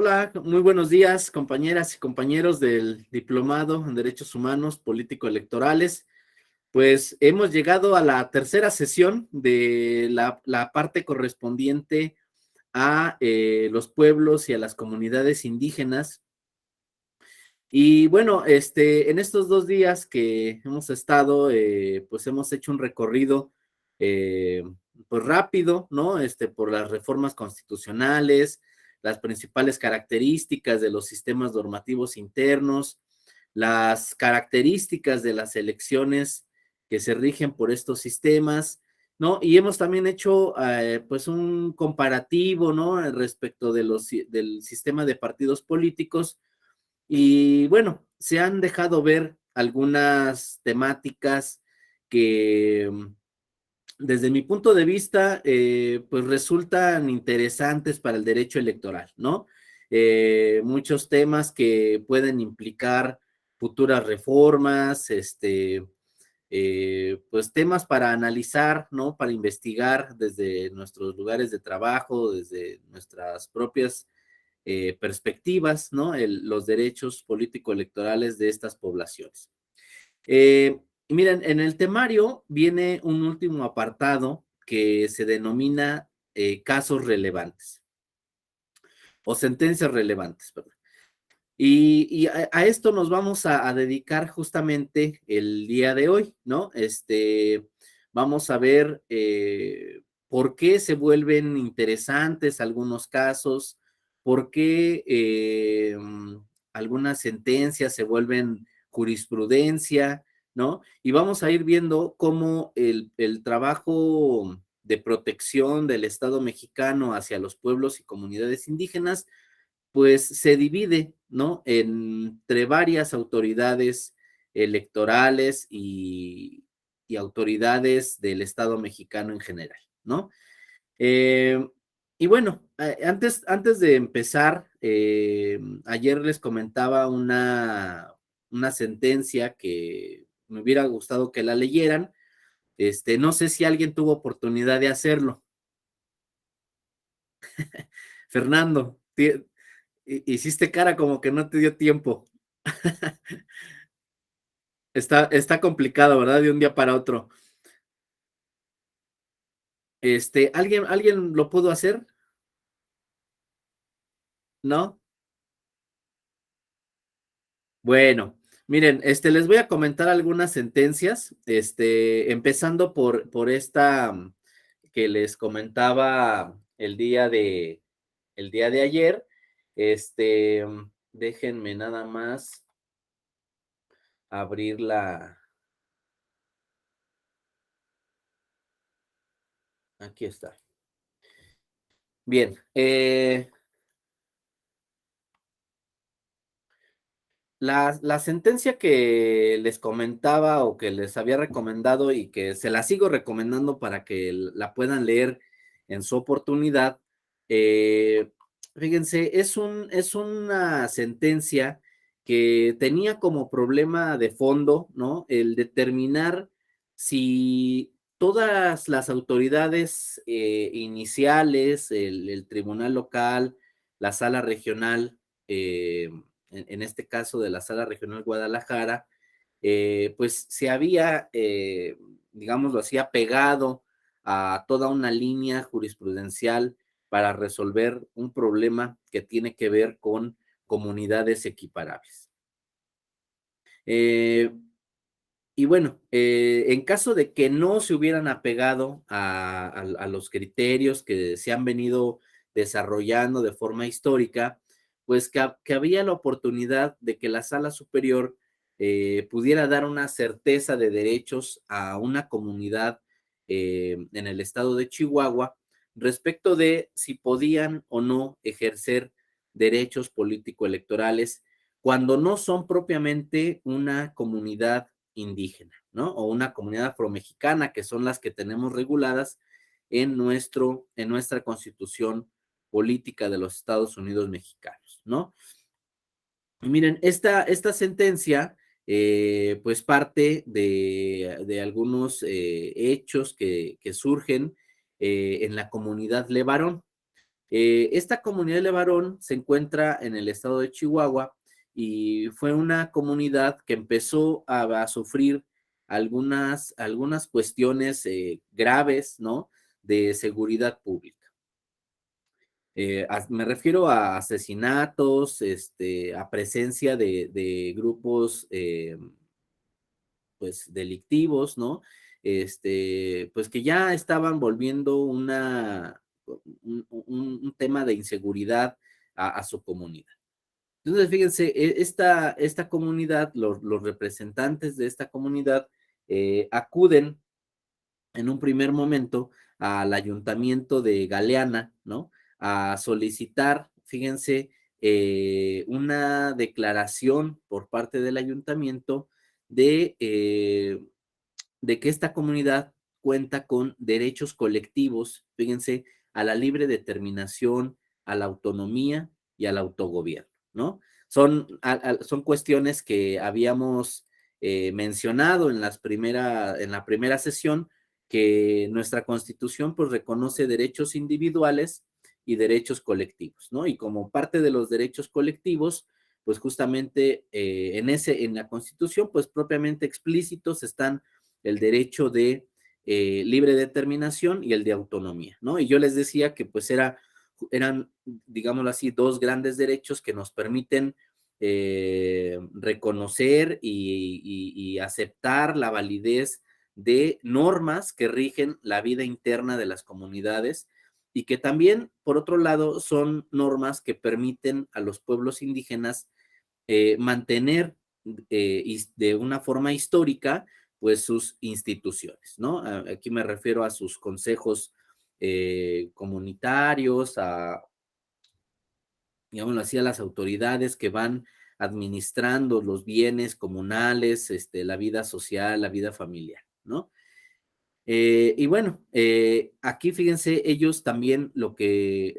Hola, muy buenos días, compañeras y compañeros del Diplomado en Derechos Humanos Político-Electorales. Pues hemos llegado a la tercera sesión de la parte correspondiente a los pueblos y a las comunidades indígenas. Y bueno, en estos 2 días que hemos estado, pues hemos hecho un recorrido, eh, pues rápido, ¿no? Por las reformas constitucionales, las principales características de los sistemas normativos internos, las características de las elecciones que se rigen por estos sistemas, ¿no? Y hemos también hecho, pues un comparativo, ¿no? Respecto del sistema de partidos políticos y bueno, se han dejado ver algunas temáticas que desde mi punto de vista, pues resultan interesantes para el derecho electoral, ¿no? Muchos temas que pueden implicar futuras reformas, pues temas para analizar, ¿no? Para investigar desde nuestros lugares de trabajo, desde nuestras propias perspectivas, ¿no? Los derechos político-electorales de estas poblaciones. Miren, en el temario viene un último apartado que se denomina casos relevantes o sentencias relevantes, perdón. Y a esto nos vamos a dedicar justamente el día de hoy, ¿no? Vamos a ver por qué se vuelven interesantes algunos casos, por qué algunas sentencias se vuelven jurisprudencia, ¿no? Y vamos a ir viendo cómo el trabajo de protección del Estado mexicano hacia los pueblos y comunidades indígenas pues se divide, ¿no? Entre varias autoridades electorales y autoridades del Estado mexicano en general, ¿no? Eh, y bueno, antes de empezar, ayer les comentaba una sentencia que me hubiera gustado que la leyeran. No sé si alguien tuvo oportunidad de hacerlo. Fernando, hiciste cara como que no te dio tiempo. Está complicado, ¿verdad? De un día para otro. ¿Alguien lo pudo hacer? ¿No? Bueno, miren, les voy a comentar algunas sentencias, empezando por esta que les comentaba el día de ayer. Déjenme nada más abrir aquí está. Bien, la sentencia que les comentaba o que les había recomendado y que se la sigo recomendando para que la puedan leer en su oportunidad, eh, fíjense, es una sentencia que tenía como problema de fondo, ¿no? El determinar si todas las autoridades iniciales, el tribunal local, la sala regional, en este caso de la Sala Regional Guadalajara, pues se había, digámoslo así, apegado a toda una línea jurisprudencial para resolver un problema que tiene que ver con comunidades equiparables. Y bueno, en caso de que no se hubieran apegado a los criterios que se han venido desarrollando de forma histórica, pues que había la oportunidad de que la sala superior pudiera dar una certeza de derechos a una comunidad en el estado de Chihuahua respecto de si podían o no ejercer derechos político-electorales cuando no son propiamente una comunidad indígena, ¿no? O una comunidad afromexicana, que son las que tenemos reguladas en nuestra constitución política de los Estados Unidos mexicanos, ¿no? Y miren, esta sentencia, pues parte de algunos hechos que surgen en la comunidad Levarón. Esta comunidad de Levarón se encuentra en el estado de Chihuahua y fue una comunidad que empezó a sufrir algunas cuestiones graves, ¿no? De seguridad pública. Me refiero a asesinatos, a presencia de grupos pues delictivos, ¿no? Pues que ya estaban volviendo un tema de inseguridad a su comunidad. Entonces, fíjense, esta comunidad, los representantes de esta comunidad acuden en un primer momento al ayuntamiento de Galeana, ¿no? A solicitar, fíjense, una declaración por parte del ayuntamiento de, eh, de que esta comunidad cuenta con derechos colectivos, fíjense, a la libre determinación, a la autonomía y al autogobierno, ¿no? Son cuestiones que habíamos mencionado en la primera sesión, que nuestra constitución pues reconoce derechos individuales y derechos colectivos, ¿no? Y como parte de los derechos colectivos, pues justamente en la constitución, pues propiamente explícitos están el derecho de libre determinación y el de autonomía, ¿no? Y yo les decía que pues eran, digámoslo así, dos grandes derechos que nos permiten reconocer y aceptar la validez de normas que rigen la vida interna de las comunidades y que también, por otro lado, son normas que permiten a los pueblos indígenas mantener de una forma histórica, pues sus instituciones, ¿no? Aquí me refiero a sus consejos comunitarios, digámoslo así, a las autoridades que van administrando los bienes comunales, la vida social, la vida familiar, ¿no? Y bueno, aquí fíjense, ellos también lo que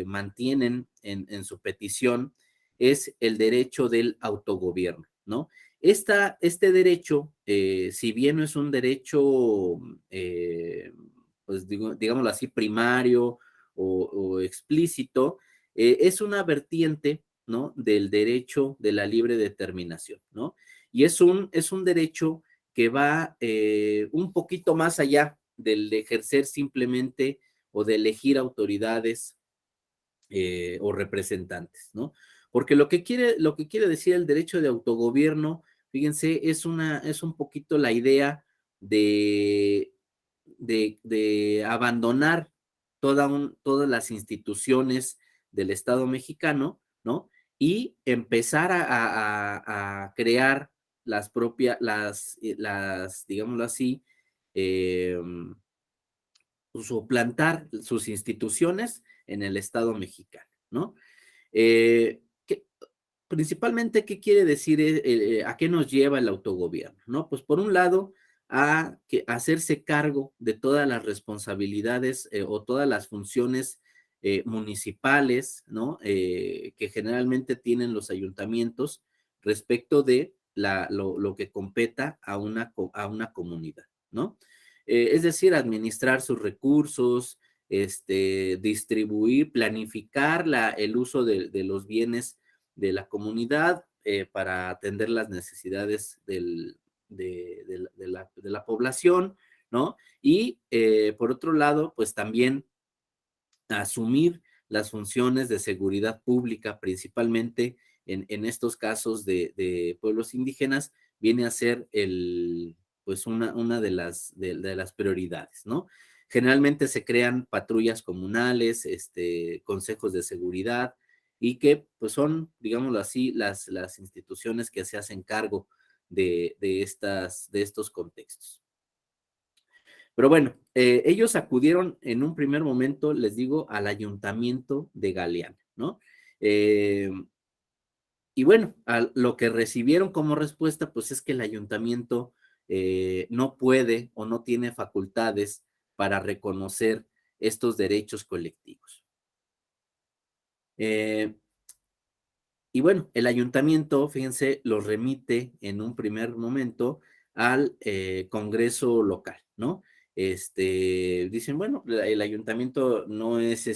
mantienen en su petición es el derecho del autogobierno, ¿no? Este derecho, si bien no es un derecho, eh, pues digámoslo así, primario o explícito, es una vertiente, ¿no? Del derecho de la libre determinación, ¿no? Y es un derecho que va un poquito más allá del de ejercer simplemente o de elegir autoridades o representantes, ¿no? Porque lo que quiere decir el derecho de autogobierno, fíjense, es un poquito la idea de abandonar todas las instituciones del Estado mexicano, ¿no? Y empezar a crear las propias, digámoslo así, eh, suplantar sus instituciones en el Estado mexicano, ¿no? Eh, ¿qué, Principalmente, ¿qué quiere decir? ¿A qué nos lleva el autogobierno? ¿No? Pues por un lado, hacerse cargo de todas las responsabilidades o todas las funciones municipales, ¿no? Que generalmente tienen los ayuntamientos respecto de lo que competa a una comunidad, ¿no? Es decir, administrar sus recursos, distribuir, planificar el uso de los bienes de la comunidad para atender las necesidades de la población, ¿no? Y por otro lado, pues también asumir las funciones de seguridad pública, principalmente en estos casos de pueblos indígenas, viene a ser pues una de las prioridades, ¿no? Generalmente se crean patrullas comunales, consejos de seguridad, y que pues son, digámoslo así, las instituciones que se hacen cargo de estos contextos. Pero bueno, ellos acudieron en un primer momento, les digo, al ayuntamiento de Galeana, ¿no? Eh, y bueno, lo que recibieron como respuesta, pues es que el ayuntamiento no puede o no tiene facultades para reconocer estos derechos colectivos. Eh, y bueno, el ayuntamiento, fíjense, los remite en un primer momento al Congreso local, ¿no? dicen, bueno, el ayuntamiento no es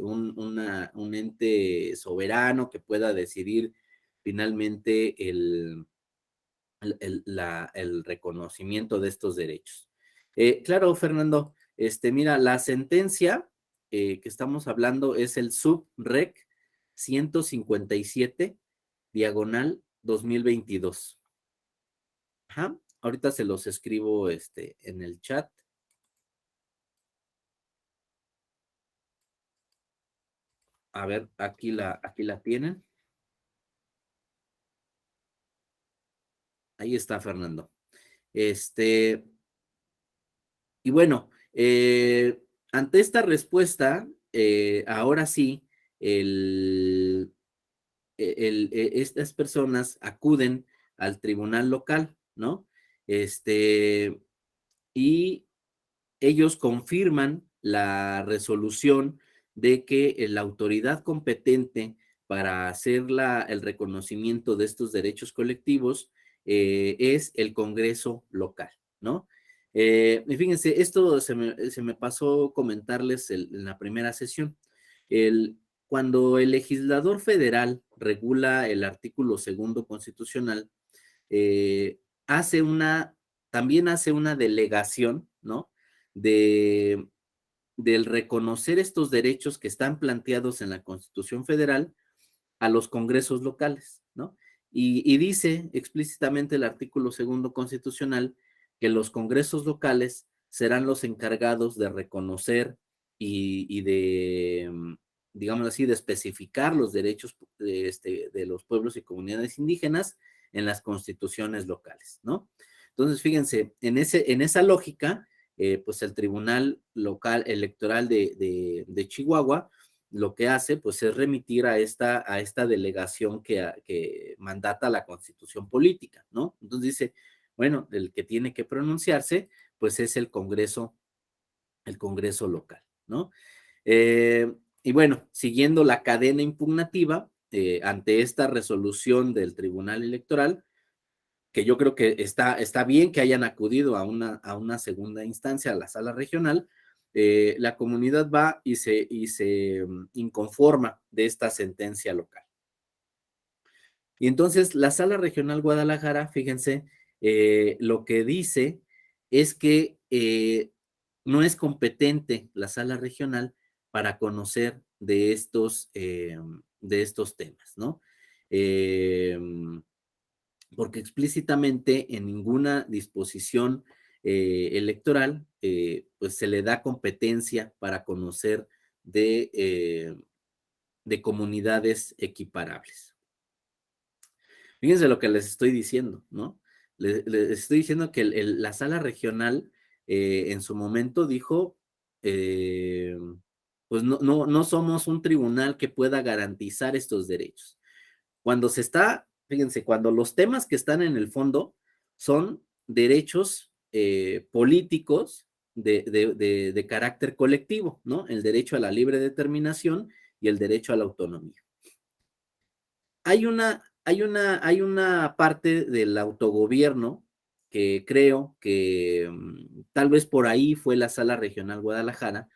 un ente soberano que pueda decidir finalmente el reconocimiento de estos derechos. Claro, Fernando, mira, la sentencia que estamos hablando es el SUB-REC 157, diagonal 2022. Ajá, ahorita se los escribo en el chat. A ver, aquí la tienen. Ahí está, Fernando. Y bueno, ante esta respuesta, ahora sí, estas personas acuden al tribunal local, ¿no? Y ellos confirman la resolución de que la autoridad competente para hacer el reconocimiento de estos derechos colectivos es el Congreso local, ¿no? Y fíjense, esto se me pasó comentarles en la primera sesión. Cuando el legislador federal regula el artículo segundo constitucional, eh, hace una, también hace una delegación, ¿no? De, del reconocer estos derechos que están planteados en la Constitución Federal a los congresos locales, ¿no? Y dice explícitamente el artículo segundo constitucional que los congresos locales serán los encargados de reconocer y de, digamos así, de especificar los derechos de los pueblos y comunidades indígenas en las constituciones locales, ¿no? Entonces, fíjense, en esa lógica, pues el Tribunal Local Electoral de Chihuahua lo que hace, pues, es remitir a esta delegación que mandata la Constitución Política, ¿no? Entonces dice, bueno, el que tiene que pronunciarse, pues, es el Congreso local, ¿no? Y bueno, siguiendo la cadena impugnativa, ante esta resolución del Tribunal Electoral, que yo creo que está bien que hayan acudido a una segunda instancia, a la sala regional, la comunidad va y se inconforma de esta sentencia local. Y entonces la sala regional Guadalajara, fíjense, lo que dice es que no es competente la sala regional para conocer de estos temas, ¿no? Eh, Porque explícitamente en ninguna disposición electoral pues se le da competencia para conocer de comunidades equiparables. Fíjense lo que les estoy diciendo, ¿no? Les estoy diciendo que la sala regional en su momento dijo, eh, pues no somos un tribunal que pueda garantizar estos derechos. Fíjense, cuando los temas que están en el fondo son derechos políticos de carácter colectivo, ¿no? El derecho a la libre determinación y el derecho a la autonomía. Hay una parte del autogobierno que creo que tal vez por ahí fue la Sala Regional Guadalajara,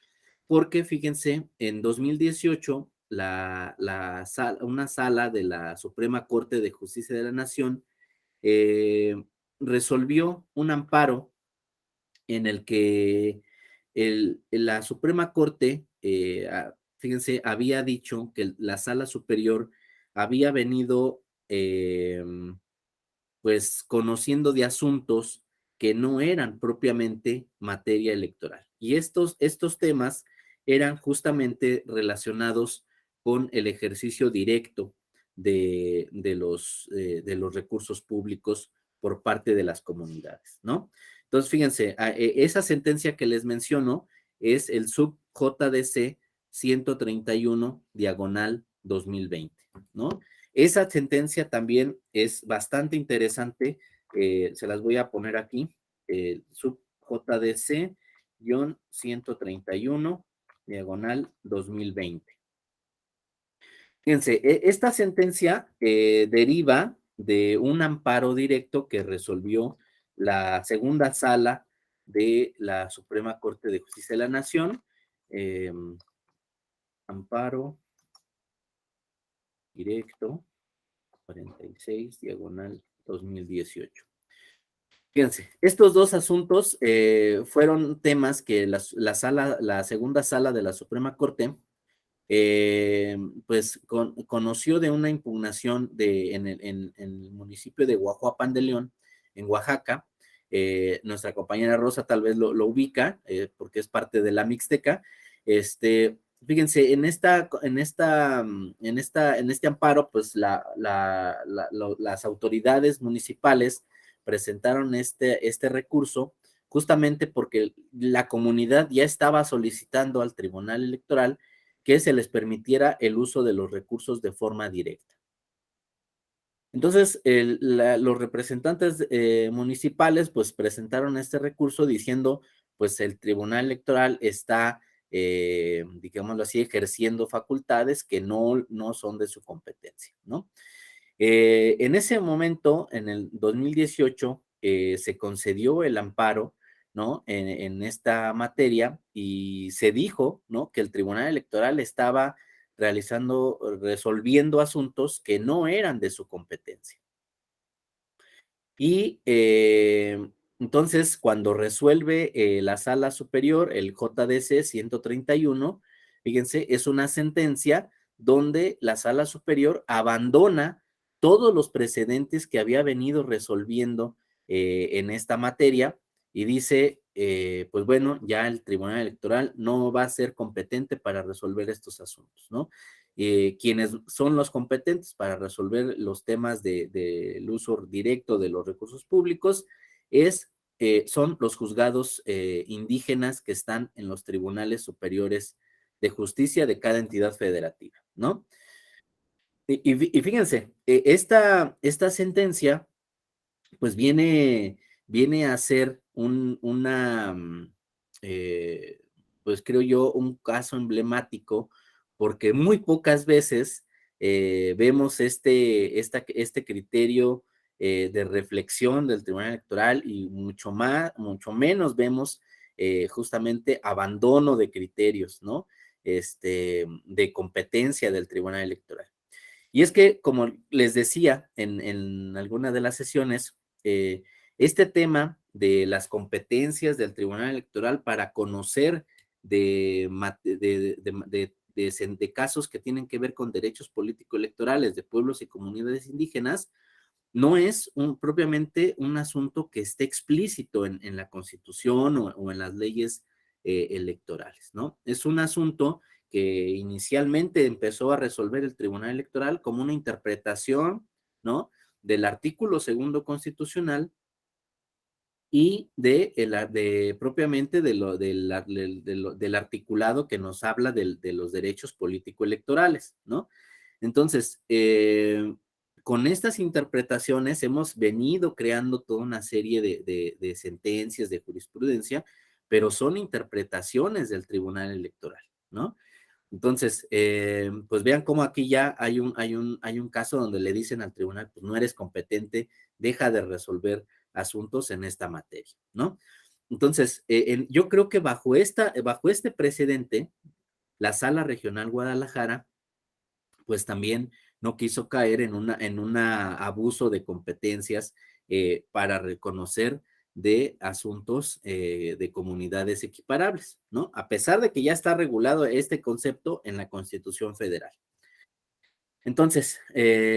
porque fíjense, en 2018, una sala de la Suprema Corte de Justicia de la Nación eh, resolvió un amparo en el que la Suprema Corte, fíjense, había dicho que la Sala Superior había venido pues conociendo de asuntos que no eran propiamente materia electoral. Y estos temas eran justamente relacionados con el ejercicio directo de los recursos públicos por parte de las comunidades, ¿no? Entonces, fíjense, esa sentencia que les menciono es el sub JDC 131, diagonal 2020, ¿no? Esa sentencia también es bastante interesante, se las voy a poner aquí, sub JDC-131, diagonal 2020. Fíjense, esta sentencia deriva de un amparo directo que resolvió la segunda sala de la Suprema Corte de Justicia de la Nación, eh, amparo directo 46, diagonal 2018. Fíjense, estos dos asuntos fueron temas que la segunda sala de la Suprema Corte pues conoció de una impugnación en el municipio de Guajuapan de León, en Oaxaca. Nuestra compañera Rosa tal vez lo ubica, porque es parte de la Mixteca. Fíjense, en este amparo, pues las autoridades municipales presentaron este recurso justamente porque la comunidad ya estaba solicitando al Tribunal Electoral que se les permitiera el uso de los recursos de forma directa. Entonces, los representantes municipales pues presentaron este recurso diciendo pues el Tribunal Electoral está, digámoslo así, ejerciendo facultades que no son de su competencia, ¿no? En ese momento, en el 2018, se concedió el amparo, ¿no? En esta materia y se dijo, ¿no? Que el Tribunal Electoral estaba resolviendo asuntos que no eran de su competencia. Y entonces, cuando resuelve la sala superior, el JDC 131, fíjense, es una sentencia donde la sala superior abandona todos los precedentes que había venido resolviendo en esta materia y dice, pues bueno, ya el Tribunal Electoral no va a ser competente para resolver estos asuntos, ¿no? Quienes son los competentes para resolver los temas del uso directo de los recursos públicos son los juzgados indígenas que están en los tribunales superiores de justicia de cada entidad federativa, ¿no? Y fíjense, esta sentencia pues viene a ser pues creo yo, un caso emblemático, porque muy pocas veces vemos este criterio de reflexión del Tribunal Electoral y mucho menos vemos justamente abandono de criterios, ¿no? De competencia del Tribunal Electoral. Y es que, como les decía en alguna de las sesiones, este tema de las competencias del Tribunal Electoral para conocer de casos que tienen que ver con derechos político-electorales de pueblos y comunidades indígenas, no es propiamente un asunto que esté explícito en la Constitución o en las leyes electorales, ¿no? Es un asunto que inicialmente empezó a resolver el Tribunal Electoral como una interpretación, ¿no? Del artículo segundo constitucional y propiamente del articulado que nos habla de los derechos político-electorales, ¿no? Entonces, con estas interpretaciones hemos venido creando toda una serie de sentencias, de jurisprudencia, pero son interpretaciones del Tribunal Electoral, ¿no? Entonces, pues vean cómo aquí ya hay un caso donde le dicen al tribunal, pues no eres competente, deja de resolver asuntos en esta materia, ¿no? Entonces, yo creo que bajo este precedente, la Sala Regional Guadalajara, pues también no quiso caer en un abuso de competencias para reconocer de asuntos de comunidades equiparables, ¿no? A pesar de que ya está regulado este concepto en la Constitución Federal. Entonces,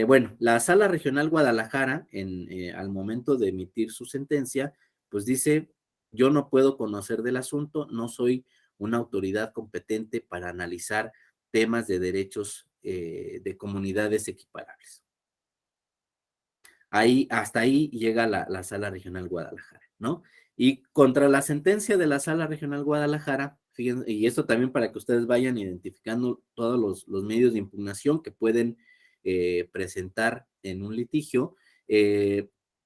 bueno, la Sala Regional Guadalajara, al momento de emitir su sentencia, pues dice, yo no puedo conocer del asunto, no soy una autoridad competente para analizar temas de derechos de comunidades equiparables. Hasta ahí llega la Sala Regional Guadalajara, ¿no? Y contra la sentencia de la Sala Regional Guadalajara, fíjense, y esto también para que ustedes vayan identificando todos los medios de impugnación que pueden presentar en un litigio,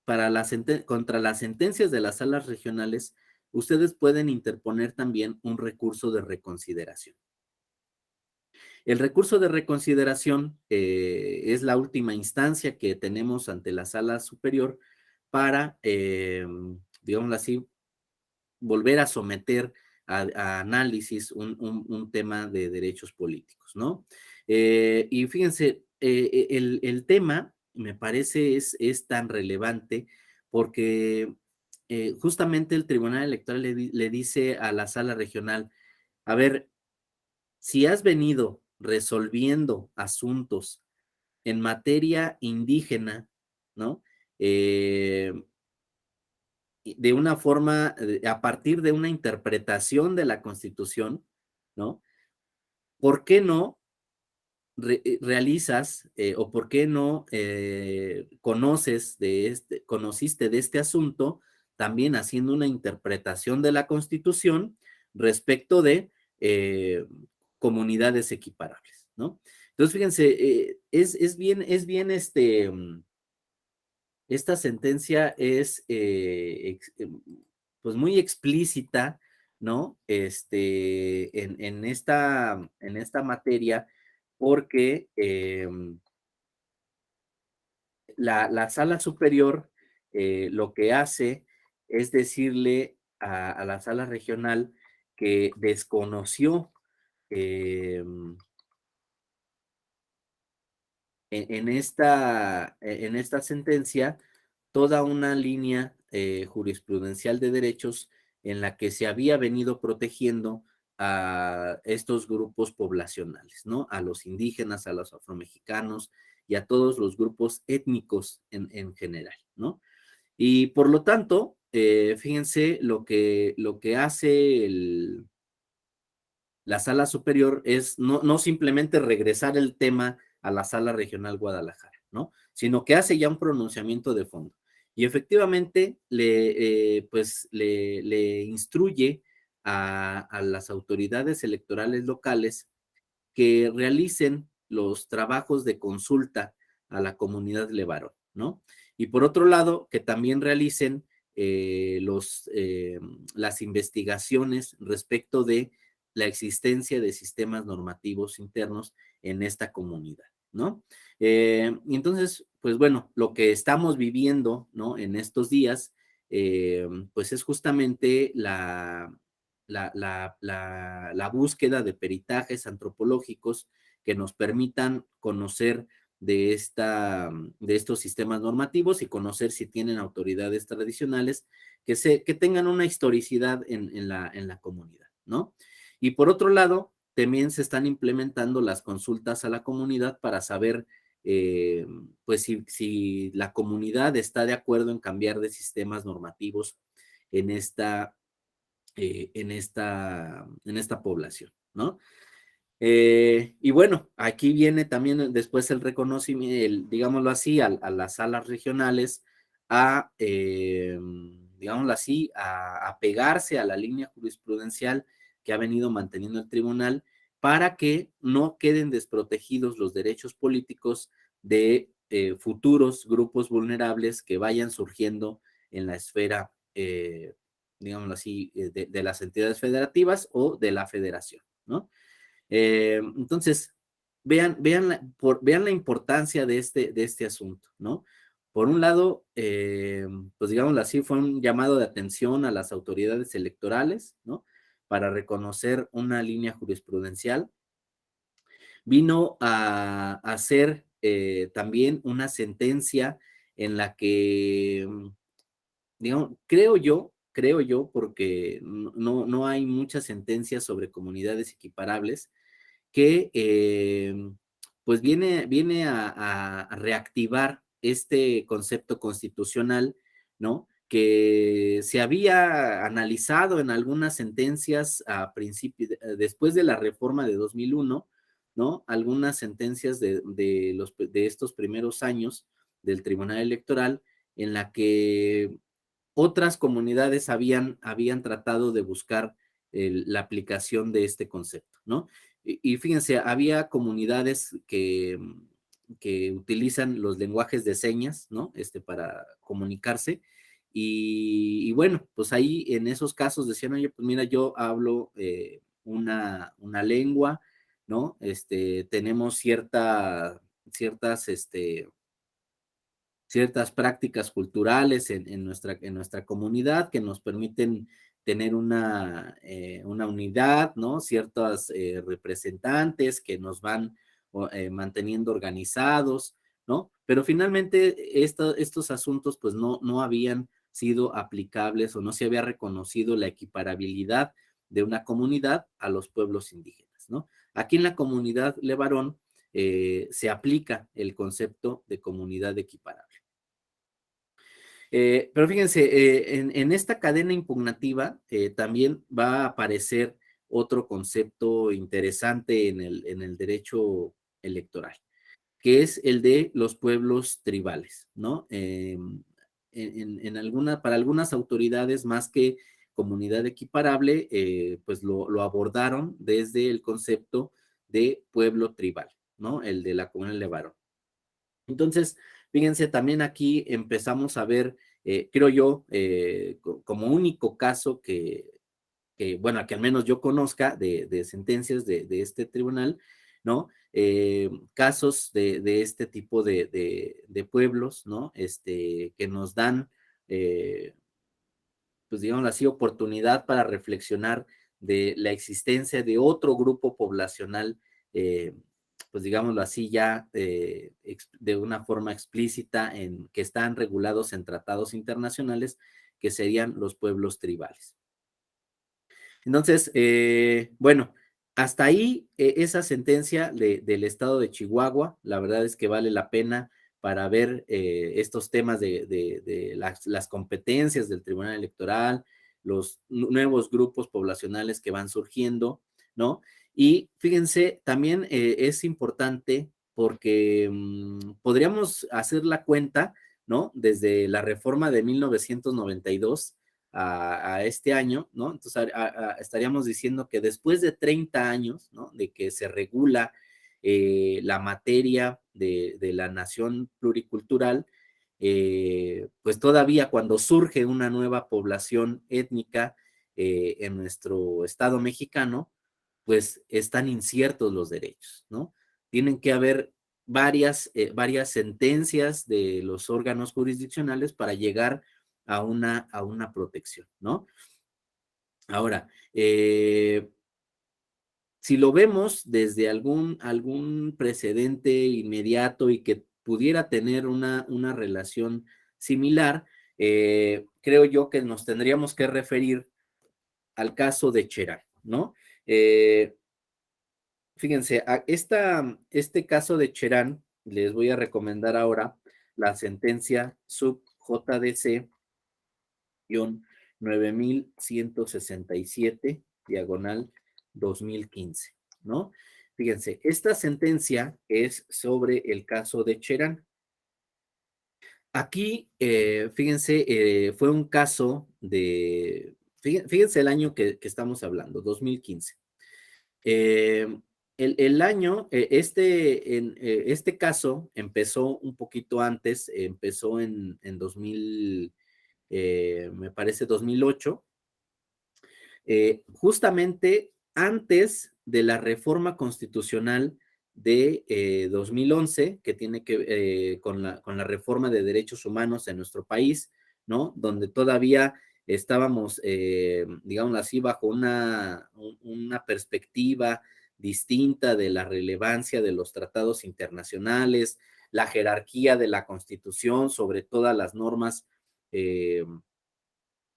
contra las sentencias de las salas regionales, ustedes pueden interponer también un recurso de reconsideración. El recurso de reconsideración es la última instancia que tenemos ante la sala superior para, digámoslo así, volver a someter a análisis un tema de derechos políticos, ¿no? Y fíjense, el tema me parece es tan relevante porque justamente el Tribunal Electoral le dice a la sala regional, a ver, si has venido resolviendo asuntos en materia indígena, ¿no? Eh, de una forma, a partir de una interpretación de la Constitución, ¿no? ¿Por qué no realizas o por qué no conociste de este asunto también haciendo una interpretación de la Constitución respecto de comunidades equiparables, ¿no? Entonces, fíjense, es bien esta sentencia es pues muy explícita, ¿no? En esta materia, porque la sala superior lo que hace es decirle a la sala regional que desconoció em, en esta sentencia toda una línea jurisprudencial de derechos en la que se había venido protegiendo a estos grupos poblacionales, ¿no? A los indígenas, a los afromexicanos y a todos los grupos étnicos en general, ¿no? Y por lo tanto, fíjense lo que hace la sala superior es no simplemente regresar el tema a la sala regional Guadalajara, ¿no? Sino que hace ya un pronunciamiento de fondo. Y efectivamente le instruye a las autoridades electorales locales que realicen los trabajos de consulta a la comunidad Levarón, ¿no? Y por otro lado, que también realicen las investigaciones respecto de la existencia de sistemas normativos internos en esta comunidad, ¿no? Entonces, pues bueno, lo que estamos viviendo, ¿no? En estos días, pues es justamente la búsqueda de peritajes antropológicos que nos permitan conocer de estos sistemas normativos y conocer si tienen autoridades tradicionales que tengan una historicidad en la comunidad, ¿no? Y por otro lado, también se están implementando las consultas a la comunidad para saber, pues, si la comunidad está de acuerdo en cambiar de sistemas normativos en esta en esta población, ¿no? Y bueno, aquí viene también después el reconocimiento, digámoslo así, a las salas regionales digámoslo así, a pegarse a la línea jurisprudencial que ha venido manteniendo el tribunal para que no queden desprotegidos los derechos políticos de futuros grupos vulnerables que vayan surgiendo en la esfera, digámoslo así, de las entidades federativas o de la federación, ¿no? Entonces, vean la importancia de este asunto, ¿no? Por un lado, pues digámoslo así, fue un llamado de atención a las autoridades electorales, ¿no? Para reconocer una línea jurisprudencial. Vino a hacer también una sentencia en la que, digamos, creo yo, porque no hay muchas sentencias sobre comunidades equiparables, que pues viene a reactivar este concepto constitucional, ¿no? Que se había analizado en algunas sentencias después de la reforma de 2001, ¿no? Algunas sentencias de estos primeros años del Tribunal Electoral en la que otras comunidades habían tratado de buscar la aplicación de este concepto, ¿no? Y fíjense, había comunidades que utilizan los lenguajes de señas, ¿no? Para comunicarse. Y bueno, pues ahí en esos casos decían, oye, pues mira, yo hablo una lengua, ¿no? Tenemos ciertas prácticas culturales en nuestra comunidad que nos permiten tener una unidad, ¿no? Ciertos representantes que nos van manteniendo organizados, ¿no? Pero finalmente estos asuntos pues no habían sido aplicables o no se había reconocido la equiparabilidad de una comunidad a los pueblos indígenas, ¿no? Aquí en la comunidad Levarón se aplica el concepto de comunidad equiparable. Pero fíjense, en esta cadena impugnativa también va a aparecer otro concepto interesante en el derecho electoral, que es el de los pueblos tribales, ¿no? Para algunas autoridades, más que comunidad equiparable, pues lo abordaron desde el concepto de pueblo tribal, ¿no? El de la comunidad de Levarón. Entonces, fíjense, también aquí empezamos a ver, creo yo, como único caso bueno, que al menos yo conozca de sentencias de este tribunal, ¿no? Casos de este tipo de pueblos, ¿no? Que nos dan, pues digamos así, oportunidad para reflexionar de la existencia de otro grupo poblacional, pues digámoslo así, ya de una forma explícita, que están regulados en tratados internacionales, que serían los pueblos tribales. Entonces, bueno, hasta ahí esa sentencia del estado de Chihuahua, la verdad es que vale la pena para ver estos temas de las competencias del Tribunal Electoral, los nuevos grupos poblacionales que van surgiendo, ¿no? Y fíjense, también es importante porque podríamos hacer la cuenta, ¿no? Desde la reforma de 1992 a este año, ¿no? Entonces estaríamos diciendo que después de 30 años, ¿no? De que se regula la materia de la nación pluricultural, pues todavía cuando surge una nueva población étnica en nuestro estado mexicano, pues están inciertos los derechos, ¿no? Tienen que haber varias sentencias de los órganos jurisdiccionales para llegar a una protección, ¿no? Ahora, si lo vemos desde algún precedente inmediato y que pudiera tener una relación similar, creo yo que nos tendríamos que referir al caso de Cherán, ¿no? Fíjense, este caso de Cherán, les voy a recomendar ahora la sentencia sub JDC 9167, diagonal 2015, ¿no? Fíjense, esta sentencia es sobre el caso de Cherán. Aquí, fíjense, fue un caso fíjense el año que estamos hablando, 2015. El año, este caso empezó un poquito antes, empezó en 2000, me parece 2008, justamente antes de la reforma constitucional de 2011, que tiene que con la reforma de derechos humanos en nuestro país, ¿no? Donde todavía estábamos, digamos así, bajo una perspectiva distinta de la relevancia de los tratados internacionales, la jerarquía de la Constitución sobre todas las normas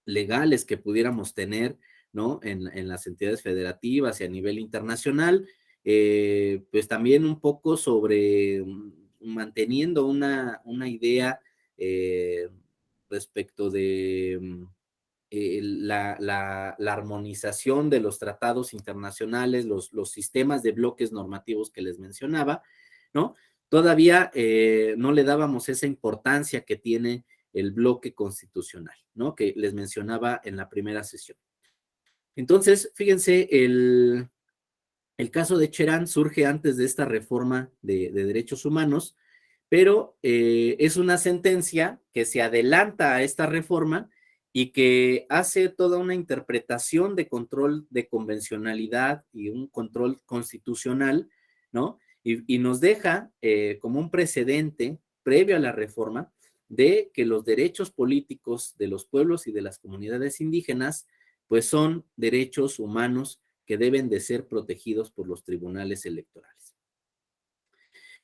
legales que pudiéramos tener, ¿no? En las entidades federativas y a nivel internacional, pues también un poco sobre manteniendo una idea respecto de la armonización de los tratados internacionales, los sistemas de bloques normativos que les mencionaba, ¿no? Todavía no le dábamos esa importancia que tiene el bloque constitucional, ¿no? Que les mencionaba en la primera sesión. Entonces, fíjense, el caso de Cherán surge antes de esta reforma de derechos humanos, pero es una sentencia que se adelanta a esta reforma y que hace toda una interpretación de control de convencionalidad y un control constitucional, ¿no? Y nos deja como un precedente previo a la reforma de que los derechos políticos de los pueblos y de las comunidades indígenas pues son derechos humanos que deben de ser protegidos por los tribunales electorales.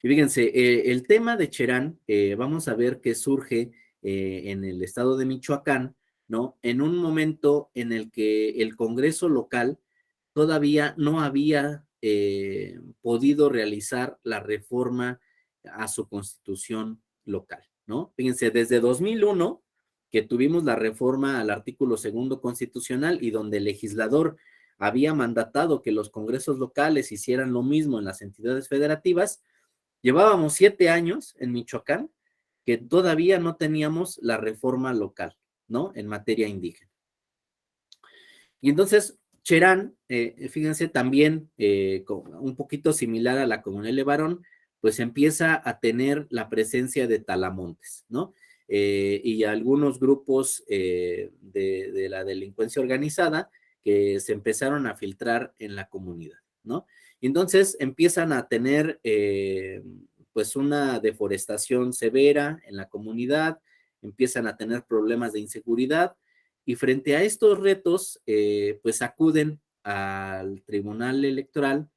Y fíjense, el tema de Cherán, vamos a ver que surge en el estado de Michoacán, ¿no? En un momento en el que el Congreso local todavía no había podido realizar la reforma a su constitución local, ¿no? Fíjense, desde 2001, que tuvimos la reforma al artículo segundo constitucional y donde el legislador había mandatado que los congresos locales hicieran lo mismo en las entidades federativas, llevábamos 7 años en Michoacán que todavía no teníamos la reforma local, ¿no? En materia indígena. Y entonces, Cherán, fíjense, también un poquito similar a la comunidad de Levarón, pues empieza a tener la presencia de talamontes, ¿no? Y algunos grupos de la delincuencia organizada que se empezaron a filtrar en la comunidad, ¿no? Y entonces empiezan a tener pues una deforestación severa en la comunidad, empiezan a tener problemas de inseguridad, y frente a estos retos, pues acuden al Tribunal Electoral,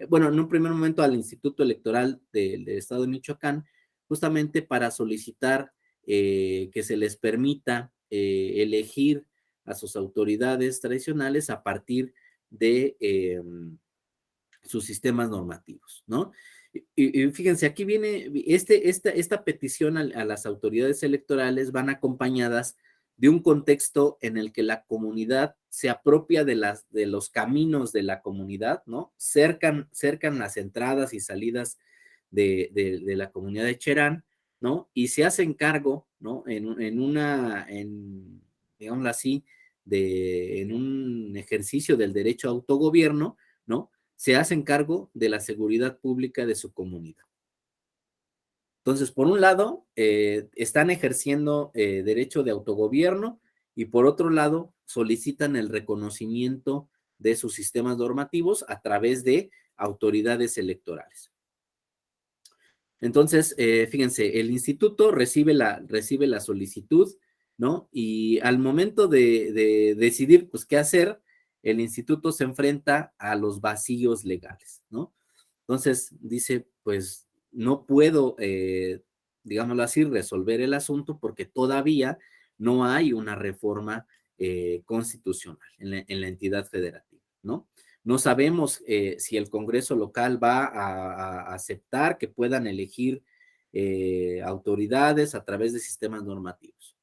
bueno, en un primer momento al Instituto Electoral del Estado de Michoacán, justamente para solicitar que se les permita elegir a sus autoridades tradicionales a partir de sus sistemas normativos, ¿no? Y fíjense, aquí viene, esta petición a las autoridades electorales van acompañadas de un contexto en el que la comunidad se apropia de los caminos de la comunidad, ¿no? Cercan las entradas y salidas de la comunidad de Cherán, ¿no? Y se hacen cargo, ¿no? Digámoslo así, en un ejercicio del derecho a autogobierno, ¿no? Se hacen cargo de la seguridad pública de su comunidad. Entonces, por un lado, están ejerciendo derecho de autogobierno y por otro lado, solicitan el reconocimiento de sus sistemas normativos a través de autoridades electorales. Entonces, fíjense, el instituto recibe la solicitud, ¿no? Y al momento de decidir, pues, qué hacer, el instituto se enfrenta a los vacíos legales, ¿no? Entonces dice, pues no puedo, digámoslo así, resolver el asunto porque todavía no hay una reforma constitucional en la entidad federativa, ¿no? No sabemos si el Congreso local va a aceptar que puedan elegir autoridades a través de sistemas normativos.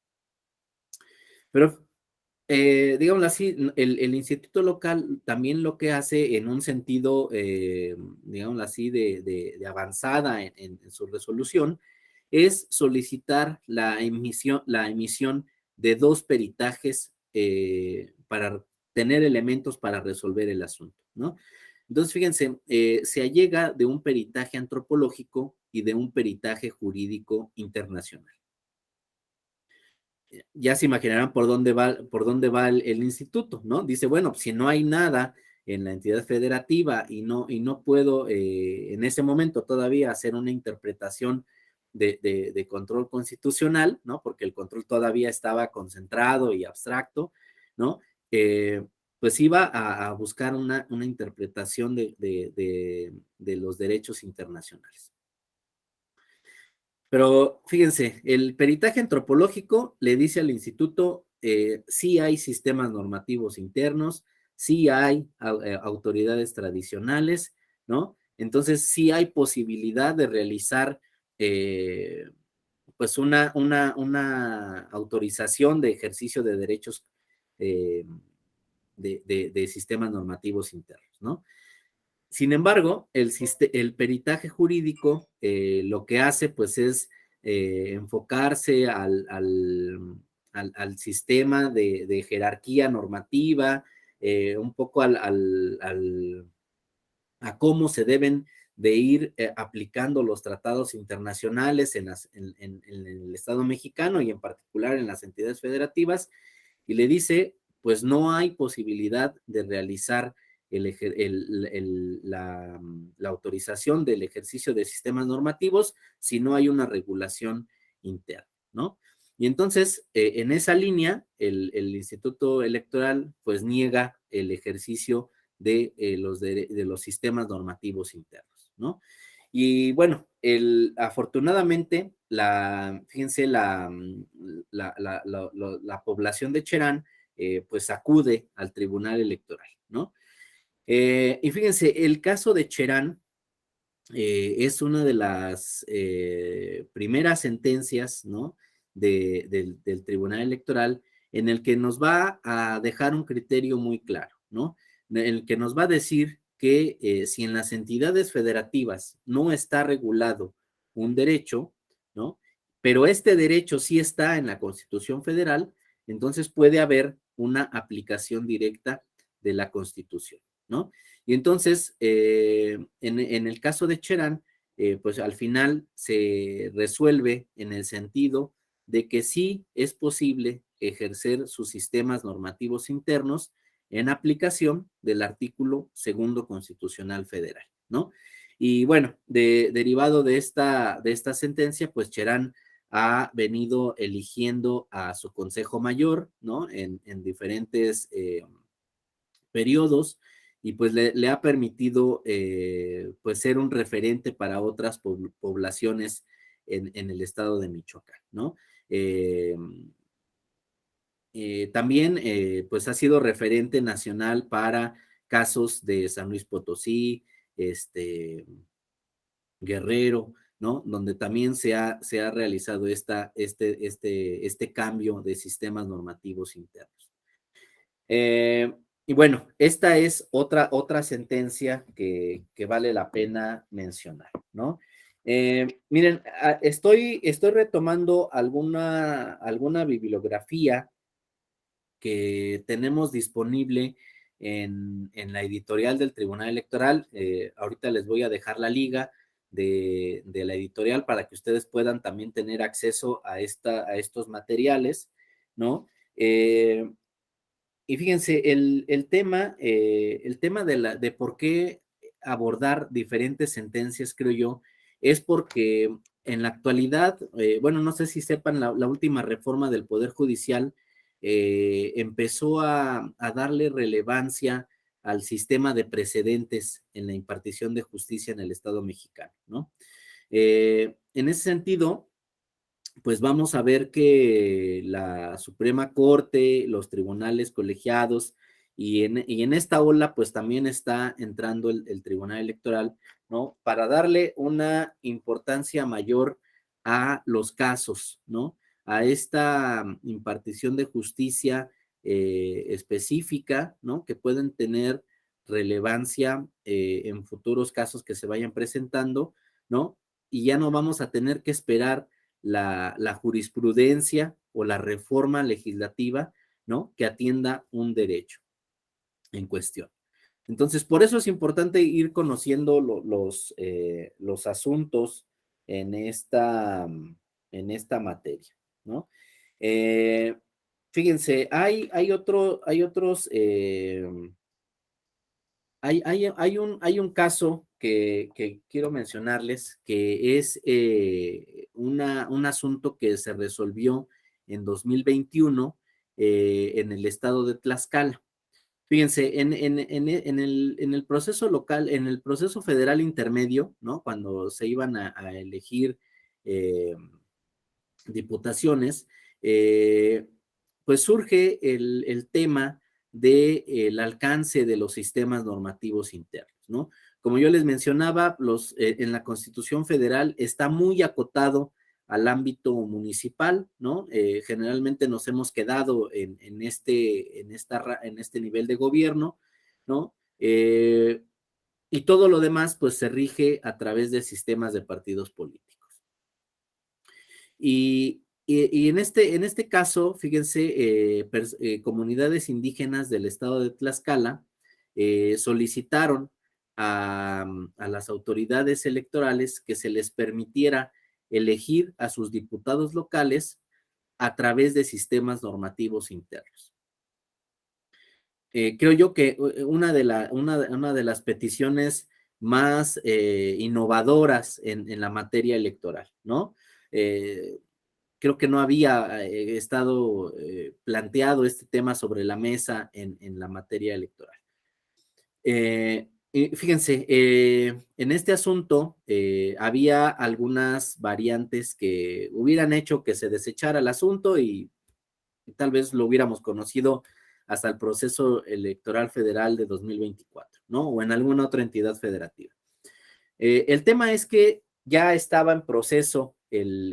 Pero digámoslo así, el instituto local también lo que hace en un sentido, digámoslo así, de avanzada en su resolución, es solicitar la emisión de 2 peritajes para tener elementos para resolver el asunto, ¿no? Entonces, fíjense, se allega de un peritaje antropológico y de un peritaje jurídico internacional. Ya se imaginarán por dónde va el instituto, ¿no? Dice, bueno, si no hay nada en la entidad federativa y no puedo en ese momento todavía hacer una interpretación de control constitucional, ¿no? Porque el control todavía estaba concentrado y abstracto, ¿no? Eh, pues iba a buscar una interpretación de los derechos internacionales. Pero fíjense, el peritaje antropológico le dice al instituto, sí hay sistemas normativos internos, sí hay autoridades tradicionales, ¿no? Entonces sí hay posibilidad de realizar pues una autorización de ejercicio de derechos eh, de sistemas normativos internos, ¿no? Sin embargo, el peritaje jurídico lo que hace pues es enfocarse al sistema de jerarquía normativa, un poco a cómo se deben de ir aplicando los tratados internacionales en el Estado mexicano y en particular en las entidades federativas, y le dice, pues no hay posibilidad de realizar la autorización del ejercicio de sistemas normativos si no hay una regulación interna, ¿no? Y entonces, en esa línea, el Instituto Electoral pues niega el ejercicio de los sistemas normativos internos, ¿no? Y bueno, afortunadamente, fíjense, la población de Cherán, pues acude al Tribunal Electoral, ¿no? Y fíjense, el caso de Cherán es una de las primeras sentencias, ¿no? Del Tribunal Electoral, en el que nos va a dejar un criterio muy claro, ¿no? En el que nos va a decir que si en las entidades federativas no está regulado un derecho, ¿no? Pero este derecho sí está en la Constitución Federal, entonces puede haber una aplicación directa de la Constitución, ¿no? Y entonces, en el caso de Cherán, pues al final se resuelve en el sentido de que sí es posible ejercer sus sistemas normativos internos en aplicación del artículo segundo constitucional federal, ¿no? Y bueno, derivado de esta sentencia, pues Cherán ha venido eligiendo a su Consejo Mayor, ¿no? En diferentes periodos, y pues le ha permitido pues ser un referente para otras poblaciones en el estado de Michoacán, ¿no? Eh, También pues ha sido referente nacional para casos de San Luis Potosí, Guerrero, ¿no? Donde también se ha realizado este cambio de sistemas normativos internos. Y bueno, esta es otra sentencia que vale la pena mencionar, ¿no? Miren, estoy retomando alguna bibliografía que tenemos disponible en la editorial del Tribunal Electoral. Ahorita les voy a dejar la liga de la editorial para que ustedes puedan también tener acceso a estos materiales, ¿no? Y fíjense, el tema de por qué abordar diferentes sentencias, creo yo, es porque en la actualidad, bueno, no sé si sepan, la última reforma del Poder Judicial empezó a darle relevancia al sistema de precedentes en la impartición de justicia en el Estado mexicano, ¿no? En ese sentido, pues vamos a ver que la Suprema Corte, los tribunales colegiados y en esta ola pues también está entrando el Tribunal Electoral, ¿no? Para darle una importancia mayor a los casos, ¿no? A esta impartición de justicia específica, ¿no? Que pueden tener relevancia en futuros casos que se vayan presentando, ¿no? Y ya no vamos a tener que esperar la jurisprudencia o la reforma legislativa, ¿no? Que atienda un derecho en cuestión. Entonces, por eso es importante ir conociendo los asuntos en en esta materia, ¿no? Eh, Fíjense, hay otros, hay un caso que quiero mencionarles que es un asunto que se resolvió en 2021 en el estado de Tlaxcala. Fíjense, en el proceso local, en el proceso federal intermedio, ¿no? Cuando se iban a elegir eh, diputaciones, eh, pues surge el tema del alcance de los sistemas normativos internos, ¿no? Como yo les mencionaba, en la Constitución Federal está muy acotado al ámbito municipal, ¿no? Generalmente nos hemos quedado en este nivel de gobierno, ¿no? Y todo lo demás, pues se rige a través de sistemas de partidos políticos. Y en este caso, fíjense, comunidades indígenas del estado de Tlaxcala solicitaron a las autoridades electorales que se les permitiera elegir a sus diputados locales a través de sistemas normativos internos. Creo yo que una de las peticiones más innovadoras en la materia electoral, ¿no? creo que no había estado planteado este tema sobre la mesa en la materia electoral. Y fíjense, en este asunto había algunas variantes que hubieran hecho que se desechara el asunto y tal vez lo hubiéramos conocido hasta el proceso electoral federal de 2024, ¿no? O en alguna otra entidad federativa. El tema es que ya estaba en proceso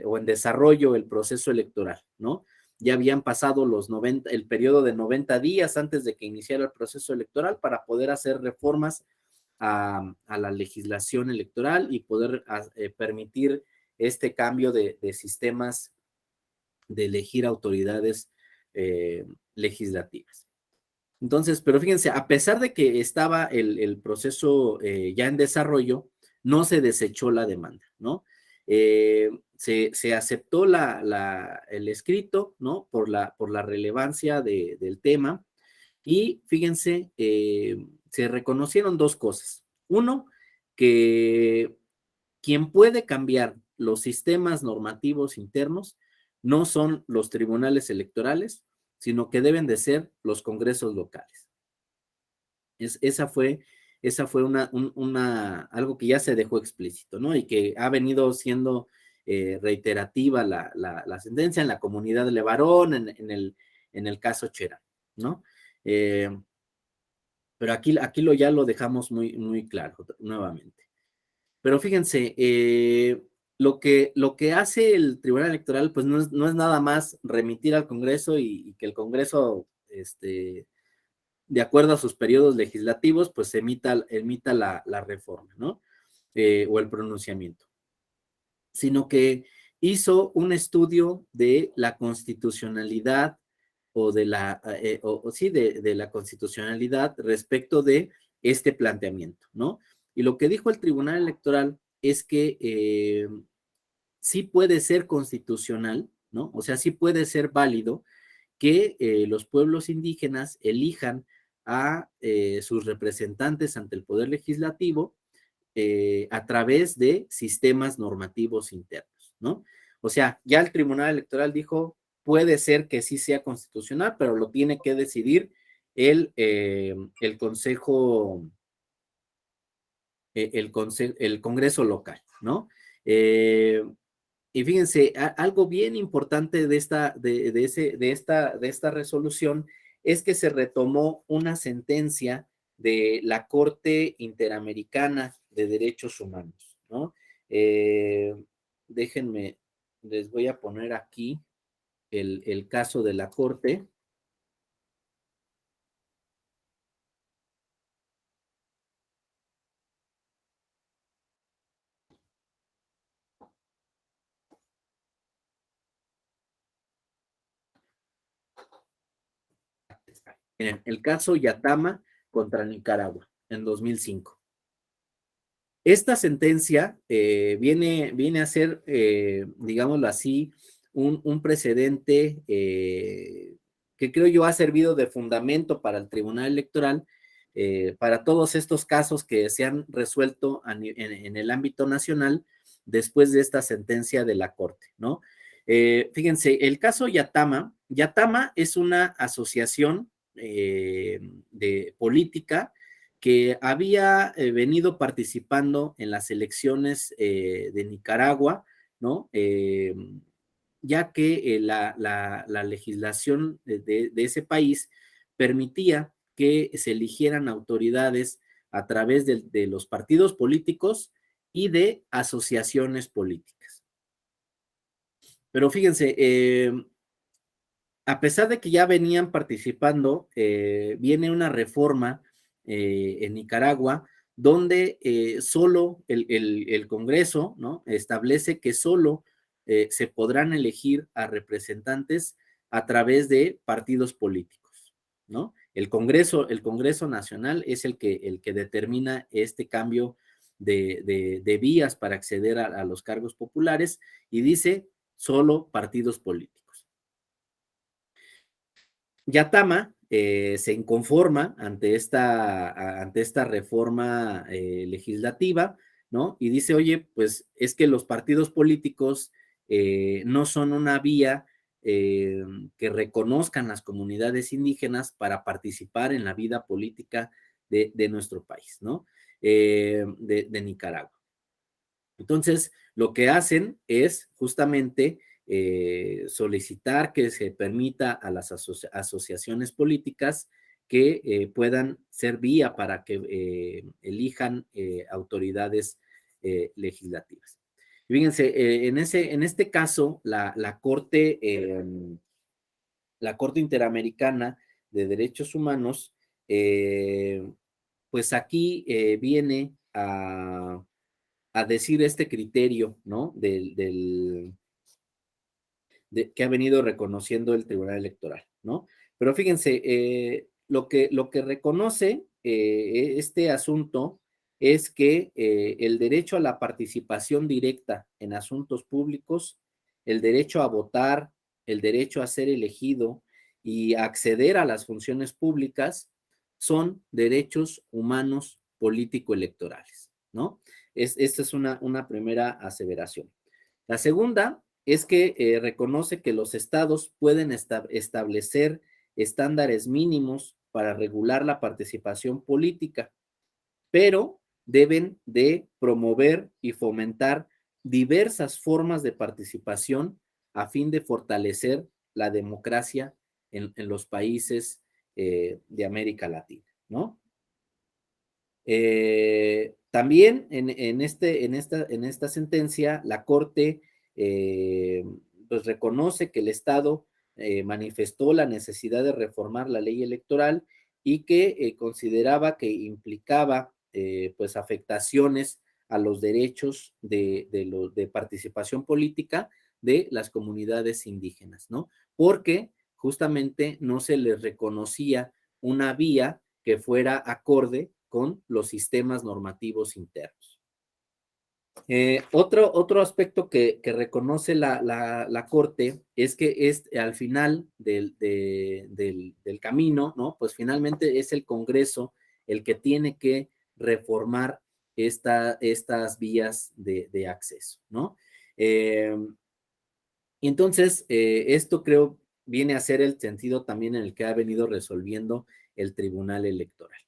o en desarrollo el proceso electoral, ¿no? Ya habían pasado el periodo de 90 días antes de que iniciara el proceso electoral para poder hacer reformas a la legislación electoral y poder permitir este cambio de sistemas de elegir autoridades legislativas. Entonces, pero fíjense, a pesar de que estaba el proceso ya en desarrollo, no se desechó la demanda, ¿no? Se aceptó el escrito, ¿no? Por la relevancia del tema y fíjense, se reconocieron dos cosas. Uno, que quien puede cambiar los sistemas normativos internos no son los tribunales electorales, sino que deben de ser los congresos locales. Esa fue algo que ya se dejó explícito, ¿no? Y que ha venido siendo reiterativa la sentencia en la comunidad de Levarón, en el caso Chera, ¿no? Pero aquí ya lo dejamos muy, muy claro nuevamente. Pero fíjense, lo que hace el Tribunal Electoral, pues no es nada más remitir al Congreso y que el Congreso, de acuerdo a sus periodos legislativos, pues emita la reforma, ¿no? O el pronunciamiento, sino que hizo un estudio de la constitucionalidad o sí, de la constitucionalidad respecto de este planteamiento, ¿no? Y lo que dijo el Tribunal Electoral es que sí puede ser constitucional, ¿no? O sea, sí puede ser válido que los pueblos indígenas elijan a sus representantes ante el Poder Legislativo a través de sistemas normativos internos, ¿no? O sea, ya el Tribunal Electoral dijo, puede ser que sí sea constitucional, pero lo tiene que decidir el Consejo, el Congreso local, ¿no? Y fíjense, algo bien importante de esta resolución es que se retomó una sentencia de la Corte Interamericana de Derechos Humanos, ¿no? Eh, Déjenme, les voy a poner aquí el caso de la Corte. Miren, el caso Yatama contra Nicaragua en 2005. Esta sentencia viene a ser, digámoslo así, un precedente que creo yo ha servido de fundamento para el Tribunal Electoral, para todos estos casos que se han resuelto en el ámbito nacional después de esta sentencia de la Corte, ¿no? Fíjense, el caso Yatama es una asociación de política que había venido participando en las elecciones de Nicaragua, ¿no? Ya que la legislación de ese país permitía que se eligieran autoridades a través de los partidos políticos y de asociaciones políticas. Pero fíjense, a pesar de que ya venían participando, viene una reforma en Nicaragua donde solo el Congreso, ¿no? Establece que solo se podrán elegir a representantes a través de partidos políticos, ¿no? El Congreso Nacional es el que determina este cambio de vías para acceder a los cargos populares y dice solo partidos políticos. Yatama se inconforma ante esta reforma legislativa, ¿no? Y dice, oye, pues es que los partidos políticos no son una vía que reconozcan las comunidades indígenas para participar en la vida política de nuestro país, ¿no? De Nicaragua. Entonces, lo que hacen es justamente solicitar que se permita a las asociaciones políticas que puedan ser vía para que elijan autoridades legislativas. Fíjense, en este caso, la Corte Interamericana de Derechos Humanos, pues aquí viene a decir este criterio, ¿no? Que ha venido reconociendo el Tribunal Electoral, ¿no? Pero fíjense, lo que reconoce este asunto es que el derecho a la participación directa en asuntos públicos, el derecho a votar, el derecho a ser elegido y acceder a las funciones públicas son derechos humanos político-electorales, ¿no? Esta es una primera aseveración. La segunda es que reconoce que los estados pueden establecer estándares mínimos para regular la participación política, pero deben de promover y fomentar diversas formas de participación a fin de fortalecer la democracia en los países de América Latina, ¿no? También en esta sentencia, la Corte pues reconoce que el Estado manifestó la necesidad de reformar la ley electoral y que consideraba que implicaba pues afectaciones a los derechos de participación política de las comunidades indígenas, ¿no? Porque justamente no se les reconocía una vía que fuera acorde con los sistemas normativos internos. Otro aspecto que reconoce la Corte es que al final del camino, ¿no? Pues finalmente es el Congreso el que tiene que reformar estas vías de acceso, ¿no? Y entonces, esto creo viene a ser el sentido también en el que ha venido resolviendo el Tribunal Electoral.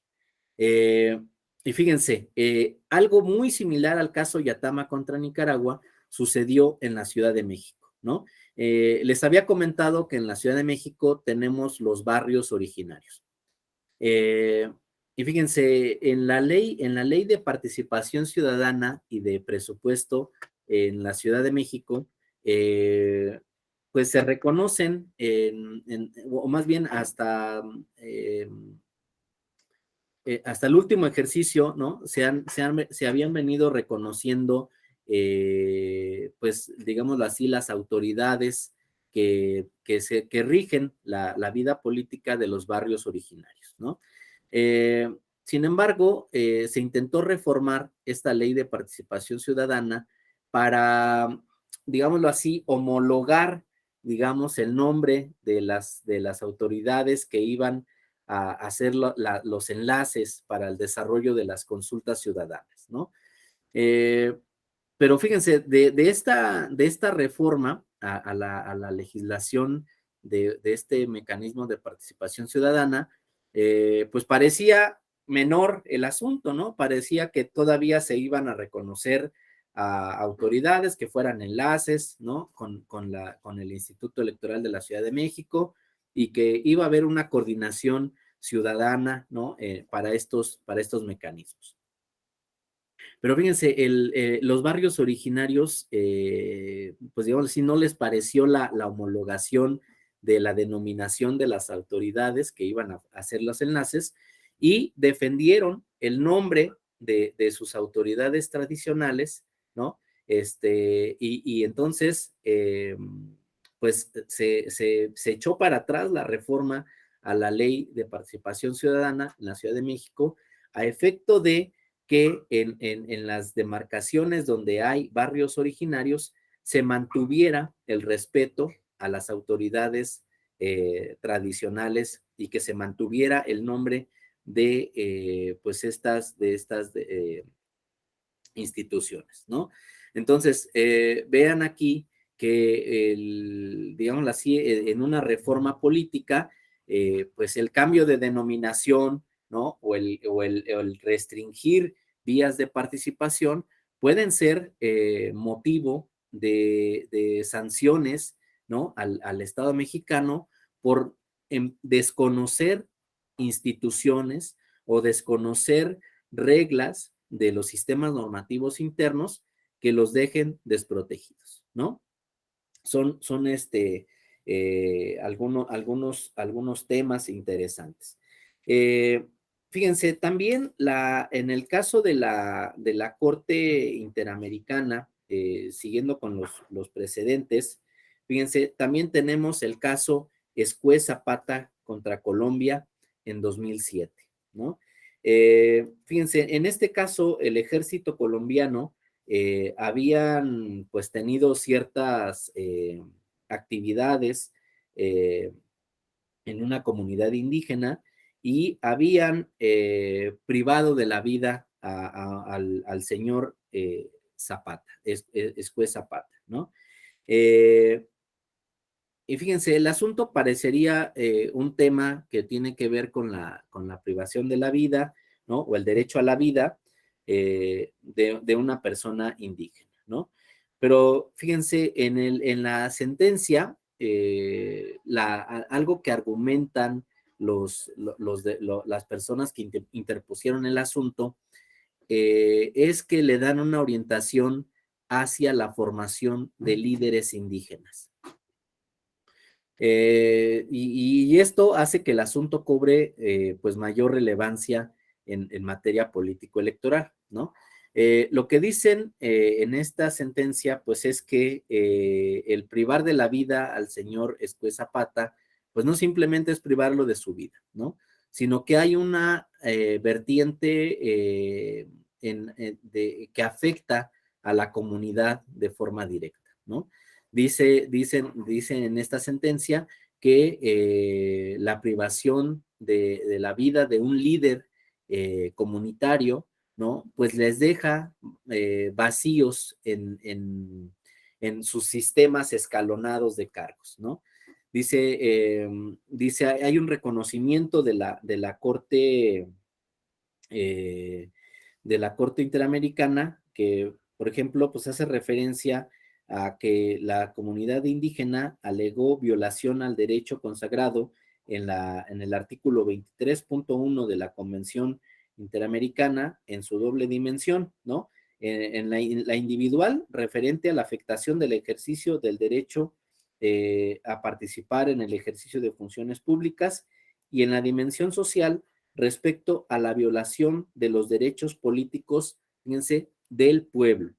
Eh, y fíjense, algo muy similar al caso Yatama contra Nicaragua sucedió en la Ciudad de México, ¿no? Les había comentado que en la Ciudad de México tenemos los barrios originarios. Eh, y fíjense, en la ley de participación ciudadana y de presupuesto en la Ciudad de México, pues se reconocen, o más bien hasta el último ejercicio, ¿no? Se habían venido reconociendo, pues, digámoslo así, las autoridades que rigen la vida política de los barrios originarios, ¿no? Sin embargo, se intentó reformar esta ley de participación ciudadana para, digámoslo así, homologar, digamos, el nombre de las autoridades que iban a hacer los enlaces para el desarrollo de las consultas ciudadanas, ¿no? Eh, pero fíjense, de esta reforma a la legislación de este mecanismo de participación ciudadana, pues parecía menor el asunto, ¿no? Parecía que todavía se iban a reconocer a autoridades que fueran enlaces, ¿no? Con el Instituto Electoral de la Ciudad de México y que iba a haber una coordinación ciudadana, ¿no? Para estos mecanismos. Pero fíjense, los barrios originarios, pues digamos así, no les pareció la homologación de la denominación de las autoridades que iban a hacer los enlaces y defendieron el nombre de sus autoridades tradicionales, ¿no? Y entonces, pues se echó para atrás la reforma a la ley de participación ciudadana en la Ciudad de México a efecto de que en las demarcaciones donde hay barrios originarios se mantuviera el respeto a las autoridades tradicionales y que se mantuviera el nombre de pues estas instituciones, ¿no? Entonces, vean aquí que, digámoslo así, en una reforma política, pues el cambio de denominación, ¿no? O el restringir vías de participación pueden ser motivo de sanciones, ¿no? Al Estado mexicano por desconocer instituciones o desconocer reglas de los sistemas normativos internos que los dejen desprotegidos, ¿no? Son algunos temas interesantes. Fíjense, también en el caso de la Corte Interamericana, siguiendo con los precedentes, fíjense, también tenemos el caso Escué Zapata contra Colombia en 2007, ¿no? Fíjense, en este caso, el ejército colombiano habían pues tenido ciertas actividades en una comunidad indígena y habían privado de la vida al señor Zapata, Escué Zapata, ¿no? Y fíjense, el asunto parecería un tema que tiene que ver con la privación de la vida, ¿no? O el derecho a la vida de una persona indígena, ¿no? Pero fíjense, en la sentencia, algo que argumentan las personas que interpusieron el asunto es que le dan una orientación hacia la formación de líderes indígenas. Y esto hace que el asunto cobre pues mayor relevancia en materia político-electoral, ¿no? Lo que dicen en esta sentencia pues es que el privar de la vida al señor Escué Zapata pues no simplemente es privarlo de su vida, ¿no? Sino que hay una vertiente que afecta a la comunidad de forma directa, ¿no? Dicen en esta sentencia que la privación de la vida de un líder comunitario, ¿no? Pues les deja vacíos en sus sistemas escalonados de cargos, ¿no? Dice, hay un reconocimiento de la Corte Interamericana que, por ejemplo, pues hace referencia a que la comunidad indígena alegó violación al derecho consagrado en el artículo 23.1 de la Convención Interamericana en su doble dimensión, ¿no? En la individual, referente a la afectación del ejercicio del derecho a participar en el ejercicio de funciones públicas, y en la dimensión social, respecto a la violación de los derechos políticos, fíjense, del pueblo,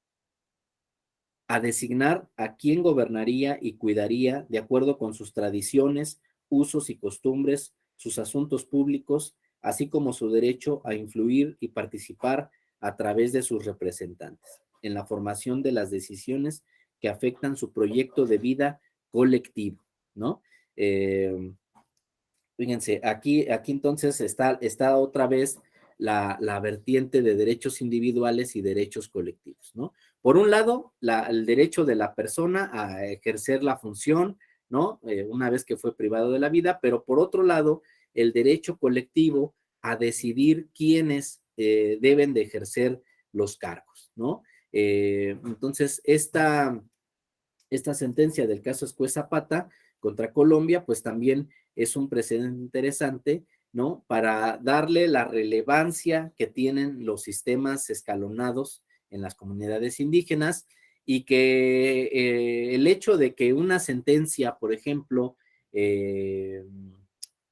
a designar a quién gobernaría y cuidaría de acuerdo con sus tradiciones, usos y costumbres, sus asuntos públicos, así como su derecho a influir y participar a través de sus representantes en la formación de las decisiones que afectan su proyecto de vida colectivo, ¿no? Fíjense, aquí entonces está otra vez la vertiente de derechos individuales y derechos colectivos, ¿no? Por un lado, el derecho de la persona a ejercer la función, ¿no? Una vez que fue privado de la vida, pero por otro lado, el derecho colectivo a decidir quiénes deben de ejercer los cargos, ¿no? Entonces, esta sentencia del caso Escué Zapata contra Colombia, pues también es un precedente interesante, ¿no? Para darle la relevancia que tienen los sistemas escalonados en las comunidades indígenas y que el hecho de que una sentencia, por ejemplo,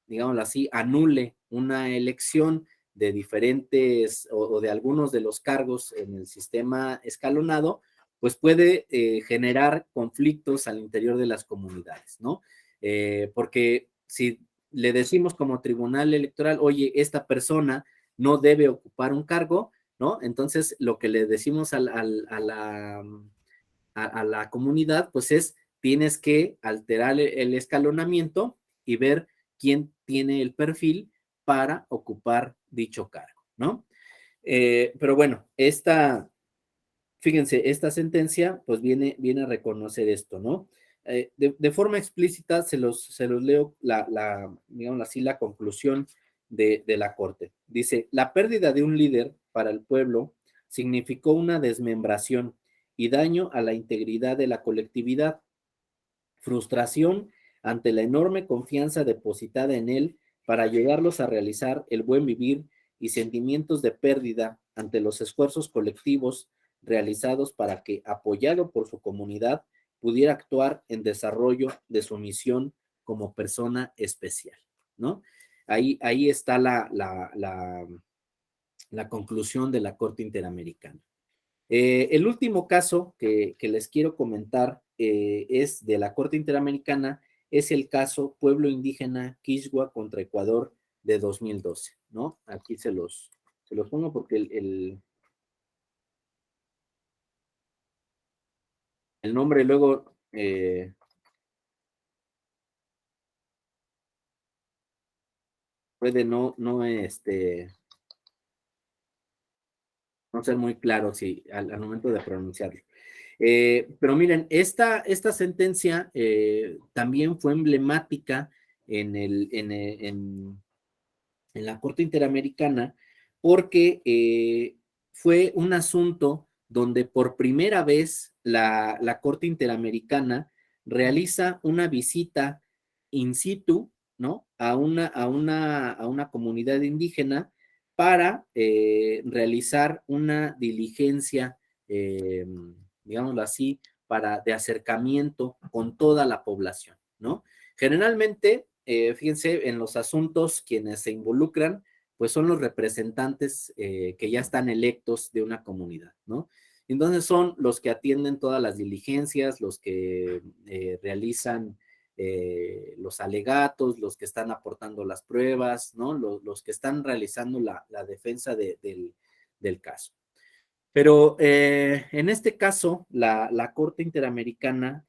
digámoslo así, anule una elección de diferentes o de algunos de los cargos en el sistema escalonado, pues puede generar conflictos al interior de las comunidades, ¿no? Porque si le decimos como tribunal electoral, oye, esta persona no debe ocupar un cargo, ¿no? Entonces, lo que le decimos a la comunidad, pues es, tienes que alterar el escalonamiento y ver quién tiene el perfil para ocupar dicho cargo, ¿no? Pero bueno, fíjense, esta sentencia pues viene a reconocer esto, ¿no? De forma explícita se los leo digamos así, la conclusión de la Corte. Dice, la pérdida de un líder para el pueblo significó una desmembración y daño a la integridad de la colectividad, frustración ante la enorme confianza depositada en él para ayudarlos a realizar el buen vivir y sentimientos de pérdida ante los esfuerzos colectivos realizados para que, apoyado por su comunidad, pudiera actuar en desarrollo de su misión como persona especial, ¿no? Ahí está la conclusión de la Corte Interamericana. El último caso que les quiero comentar es de la Corte Interamericana, es el caso Pueblo Indígena Quechua contra Ecuador de 2012, ¿no? Aquí se los pongo porque el nombre luego puede no ser muy claro si, al momento de pronunciarlo. Pero miren, esta sentencia también fue emblemática en la Corte Interamericana porque fue un asunto donde por primera vez la Corte Interamericana realiza una visita in situ, ¿no? A una comunidad indígena para realizar una diligencia, digámoslo así, de acercamiento con toda la población, ¿no? Generalmente, fíjense, en los asuntos quienes se involucran, pues son los representantes que ya están electos de una comunidad, ¿no? Entonces son los que atienden todas las diligencias, los que realizan los alegatos, los que están aportando las pruebas, ¿no? Los que están realizando la defensa del caso. Pero en este caso, la Corte Interamericana,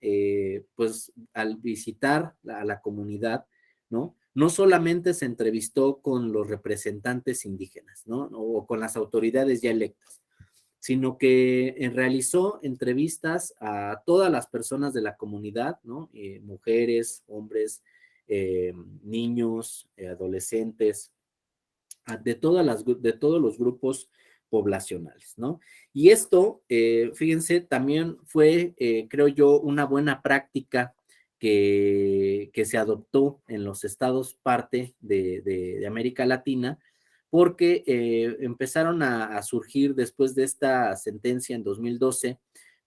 pues al visitar a la comunidad, ¿no? No solamente se entrevistó con los representantes indígenas, ¿no? O con las autoridades ya electas, sino que realizó entrevistas a todas las personas de la comunidad, ¿no? Mujeres, hombres, niños, adolescentes, de todos los grupos poblacionales, ¿no? Y esto, fíjense, también fue, creo yo, una buena práctica que se adoptó en los estados parte de América Latina, porque empezaron a surgir después de esta sentencia en 2012,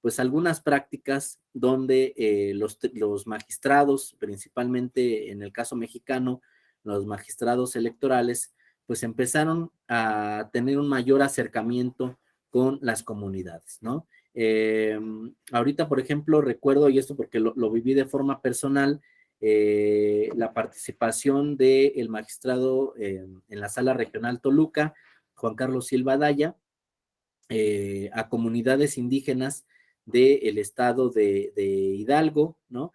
pues algunas prácticas donde los magistrados, principalmente en el caso mexicano, los magistrados electorales, pues empezaron a tener un mayor acercamiento con las comunidades, ¿no? Ahorita, por ejemplo, recuerdo, y esto porque lo viví de forma personal, la participación del magistrado en la sala regional Toluca, Juan Carlos Silva Daya, a comunidades indígenas del estado de Hidalgo, ¿no?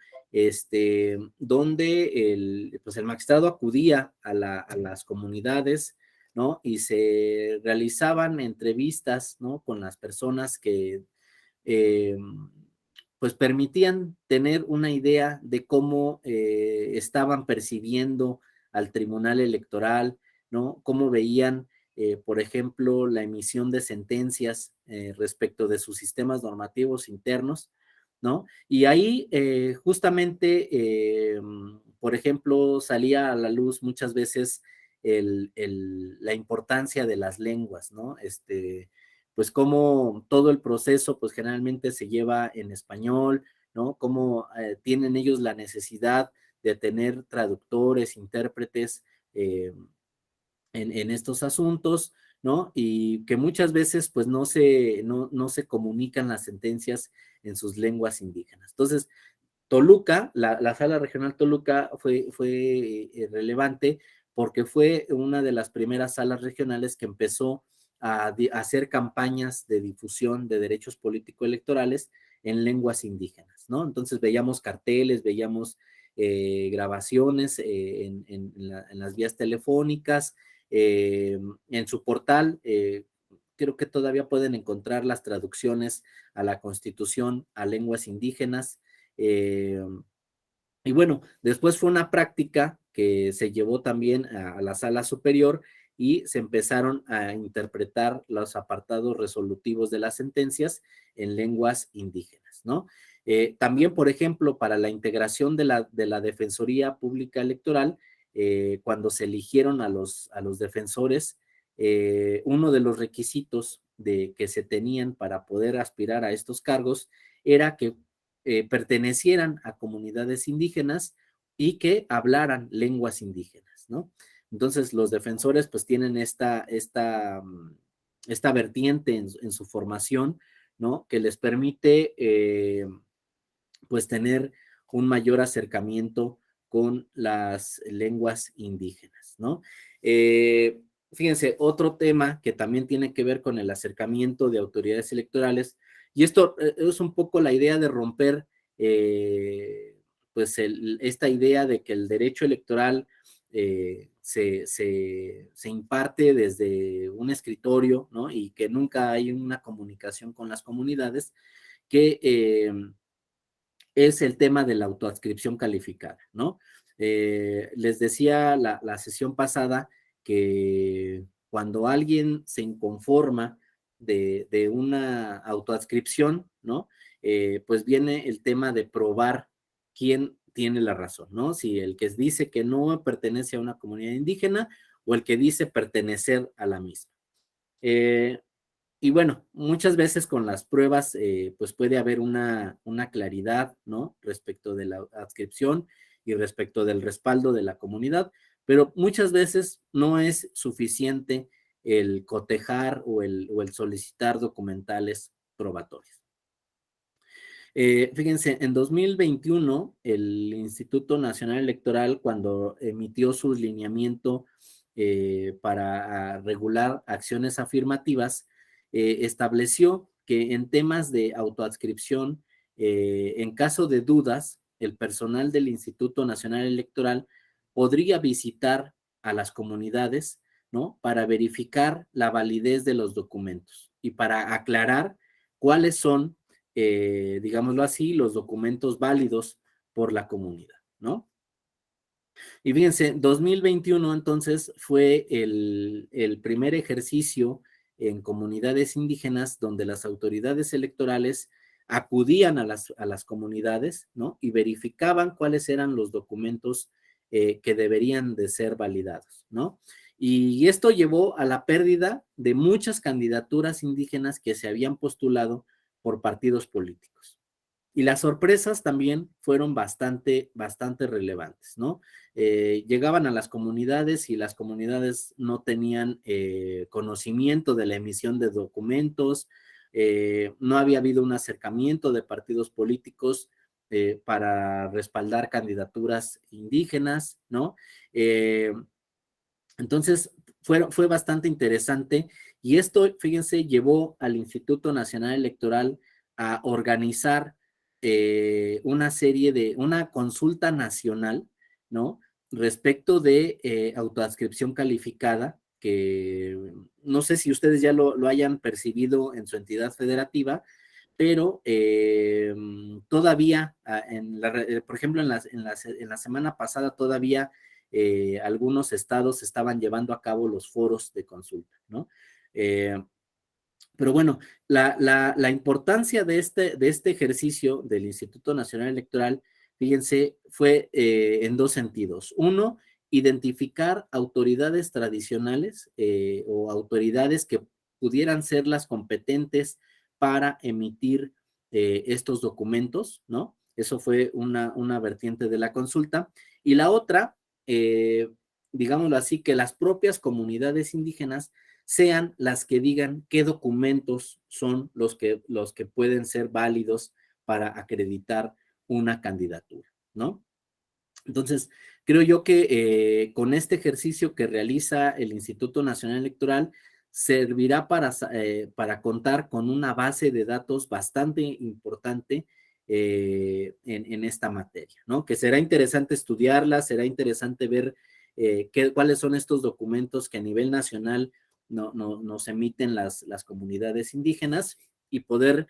Donde pues el magistrado acudía a las comunidades, ¿no? Y se realizaban entrevistas, ¿no? Con las personas que eh, pues permitían tener una idea de cómo estaban percibiendo al tribunal electoral, ¿no? Cómo veían, por ejemplo, la emisión de sentencias respecto de sus sistemas normativos internos, ¿no? Y ahí justamente, por ejemplo, salía a la luz muchas veces la importancia de las lenguas, ¿no? Pues cómo todo el proceso pues generalmente se lleva en español, ¿no? Cómo tienen ellos la necesidad de tener traductores, intérpretes en estos asuntos, ¿no? Y que muchas veces pues no se comunican las sentencias en sus lenguas indígenas. Entonces, Toluca, la sala regional Toluca fue relevante porque fue una de las primeras salas regionales que empezó a hacer campañas de difusión de derechos político-electorales en lenguas indígenas, ¿no? Entonces veíamos carteles, veíamos grabaciones en las vías telefónicas, en su portal, creo que todavía pueden encontrar las traducciones a la Constitución, a lenguas indígenas. Y bueno, después fue una práctica que se llevó también a la sala superior y se empezaron a interpretar los apartados resolutivos de las sentencias en lenguas indígenas, ¿no? También, por ejemplo, para la integración de la Defensoría Pública Electoral, cuando se eligieron a los defensores, uno de los requisitos que se tenían para poder aspirar a estos cargos era que pertenecieran a comunidades indígenas y que hablaran lenguas indígenas, ¿no? Entonces, los defensores pues tienen esta vertiente en su formación, ¿no? Que les permite pues tener un mayor acercamiento con las lenguas indígenas, ¿no? Fíjense, otro tema que también tiene que ver con el acercamiento de autoridades electorales, y esto es un poco la idea de romper, pues, esta idea de que el derecho electoral se imparte desde un escritorio, ¿no? Y que nunca hay una comunicación con las comunidades, que es el tema de la autoadscripción calificada, ¿no? Les decía la sesión pasada que cuando alguien se inconforma de una autoadscripción, ¿no? Pues viene el tema de probar quién tiene la razón, ¿no? Si el que dice que no pertenece a una comunidad indígena o el que dice pertenecer a la misma. Y bueno, muchas veces con las pruebas, pues puede haber una claridad, ¿no? Respecto de la adscripción y respecto del respaldo de la comunidad, pero muchas veces no es suficiente el cotejar o el solicitar documentales probatorios. Fíjense, en 2021, el Instituto Nacional Electoral, cuando emitió su lineamiento para regular acciones afirmativas, estableció que en temas de autoadscripción, en caso de dudas, el personal del Instituto Nacional Electoral podría visitar a las comunidades, ¿no? Para verificar la validez de los documentos y para aclarar cuáles son, digámoslo así, los documentos válidos por la comunidad, ¿no? Y fíjense, 2021 entonces fue el primer ejercicio en comunidades indígenas donde las autoridades electorales acudían a las comunidades, ¿no? Y verificaban cuáles eran los documentos que deberían de ser validados, ¿no? Y esto llevó a la pérdida de muchas candidaturas indígenas que se habían postulado por partidos políticos. Y las sorpresas también fueron bastante relevantes, ¿no? Llegaban a las comunidades y las comunidades no tenían conocimiento de la emisión de documentos, no había habido un acercamiento de partidos políticos para respaldar candidaturas indígenas, ¿no? Entonces, fue bastante interesante y esto, fíjense, llevó al Instituto Nacional Electoral a organizar una consulta nacional, ¿no? Respecto de autoadscripción calificada, que no sé si ustedes ya lo hayan percibido en su entidad federativa, pero todavía, por ejemplo, en la semana pasada todavía algunos estados estaban llevando a cabo los foros de consulta, ¿no? Pero bueno, la importancia de este ejercicio del Instituto Nacional Electoral, fíjense, fue en dos sentidos. Uno, identificar autoridades tradicionales o autoridades que pudieran ser las competentes para emitir estos documentos, ¿no? Eso fue una vertiente de la consulta. Y la otra, digámoslo así, que las propias comunidades indígenas sean las que digan qué documentos son los que pueden ser válidos para acreditar una candidatura, ¿no? Entonces, creo yo que con este ejercicio que realiza el Instituto Nacional Electoral servirá para contar con una base de datos bastante importante en esta materia, ¿no? Que será interesante estudiarla, será interesante ver cuáles son estos documentos que a nivel nacional nos emiten las comunidades indígenas y poder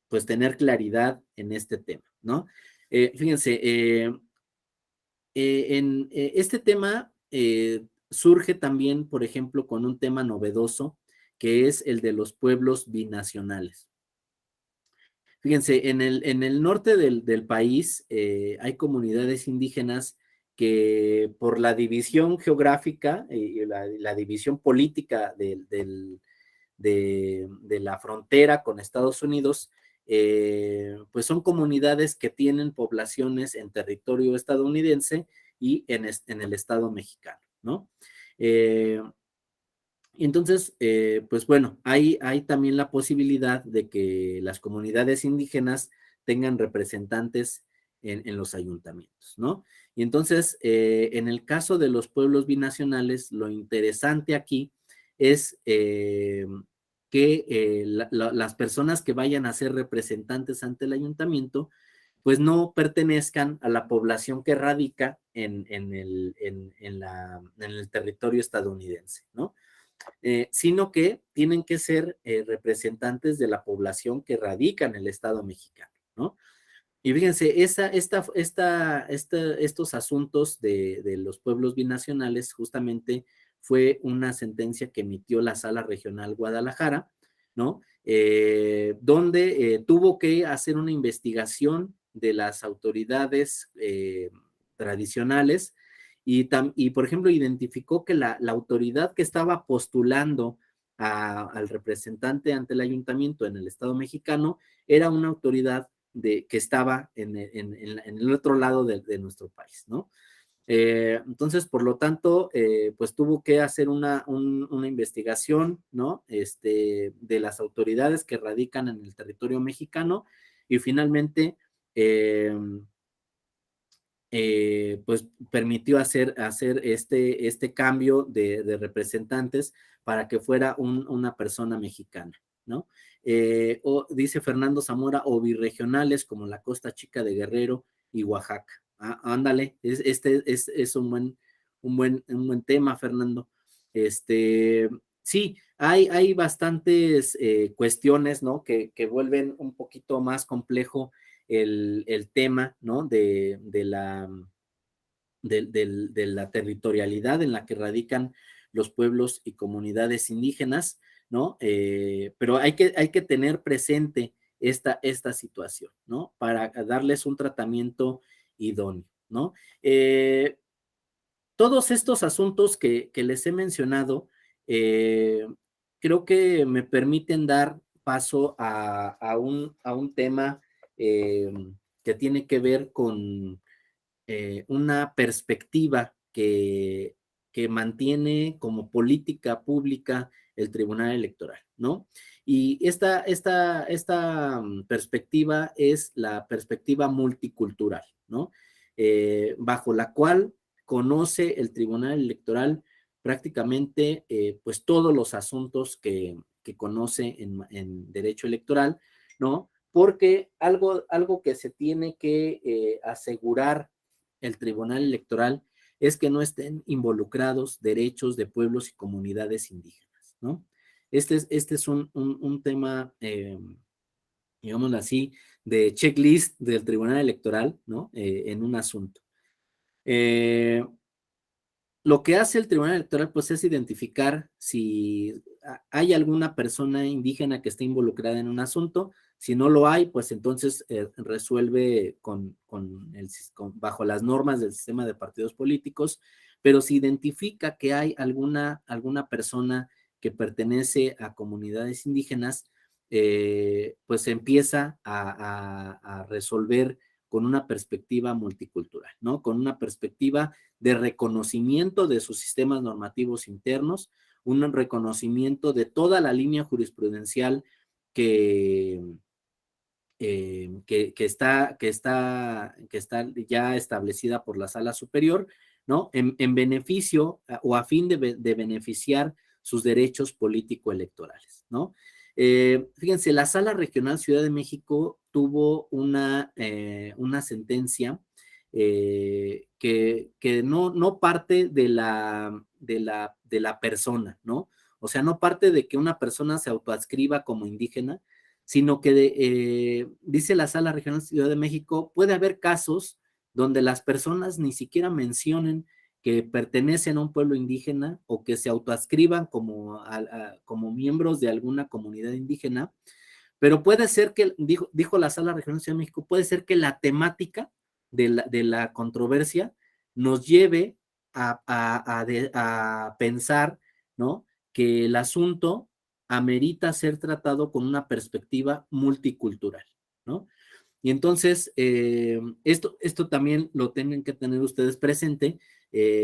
pues tener claridad en este tema, ¿no? Fíjense, este tema surge también, por ejemplo, con un tema novedoso, que es el de los pueblos binacionales. Fíjense, en el norte del país hay comunidades indígenas que por la división geográfica y la división política de la frontera con Estados Unidos, pues son comunidades que tienen poblaciones en territorio estadounidense y en el estado mexicano, ¿no? Entonces, pues bueno, hay también la posibilidad de que las comunidades indígenas tengan representantes en los ayuntamientos, ¿no? Y entonces, en el caso de los pueblos binacionales, lo interesante aquí es que las personas que vayan a ser representantes ante el ayuntamiento, pues no pertenezcan a la población que radica en el territorio estadounidense, ¿no? Sino que tienen que ser representantes de la población que radica en el Estado mexicano, ¿no? Y fíjense, estos asuntos de los pueblos binacionales justamente fue una sentencia que emitió la Sala Regional Guadalajara, ¿no? Donde tuvo que hacer una investigación de las autoridades tradicionales y, por ejemplo, identificó que la autoridad que estaba postulando al representante ante el ayuntamiento en el Estado mexicano era una autoridad que estaba en el otro lado de nuestro país, ¿no? Entonces, por lo tanto, pues tuvo que hacer una investigación, ¿no? De las autoridades que radican en el territorio mexicano y finalmente, pues permitió hacer este cambio de representantes para que fuera una persona mexicana, ¿no? Dice Fernando Zamora, o birregionales como la Costa Chica de Guerrero y Oaxaca. Ándale, es un buen tema, Fernando. Sí, hay bastantes cuestiones, ¿no? Que vuelven un poquito más complejo el tema, ¿no? De la territorialidad en la que radican los pueblos y comunidades indígenas, ¿no? Pero hay que tener presente esta situación, ¿no? Para darles un tratamiento idóneo, ¿no? Todos estos asuntos que les he mencionado, eh, creo que me permiten dar paso a un tema eh, que tiene que ver con una perspectiva que mantiene como política pública el Tribunal Electoral, ¿no? Y esta perspectiva es la perspectiva multicultural, ¿no? Bajo la cual conoce el Tribunal Electoral prácticamente pues todos los asuntos que conoce en derecho electoral, ¿no? Porque algo que se tiene que asegurar el Tribunal Electoral es que no estén involucrados derechos de pueblos y comunidades indígenas, ¿no? Este es un tema, digámoslo así, de checklist del Tribunal Electoral, ¿no? En un asunto. Lo que hace el Tribunal Electoral, pues, es identificar si hay alguna persona indígena que esté involucrada en un asunto. Si no lo hay, pues entonces resuelve bajo las normas del sistema de partidos políticos, pero si identifica que hay alguna persona que pertenece a comunidades indígenas, pues empieza a resolver con una perspectiva multicultural, ¿no? Con una perspectiva de reconocimiento de sus sistemas normativos internos, un reconocimiento de toda la línea jurisprudencial que, que está ya establecida por la Sala Superior, ¿no? En beneficio o a fin de beneficiar sus derechos político-electorales, ¿no? Fíjense, la Sala Regional Ciudad de México tuvo una sentencia que no parte de la persona, ¿no? O sea, no parte de que una persona se autoadscriba como indígena, sino que dice la Sala Regional Ciudad de México, puede haber casos donde las personas ni siquiera mencionen que pertenecen a un pueblo indígena o que se autoadscriban como miembros de alguna comunidad indígena, pero puede ser que, dijo la Sala Regional Ciudad de México, puede ser que la temática de la controversia nos lleve a pensar, ¿no? Que el asunto amerita ser tratado con una perspectiva multicultural, ¿no? Y entonces, esto también lo tienen que tener ustedes presente,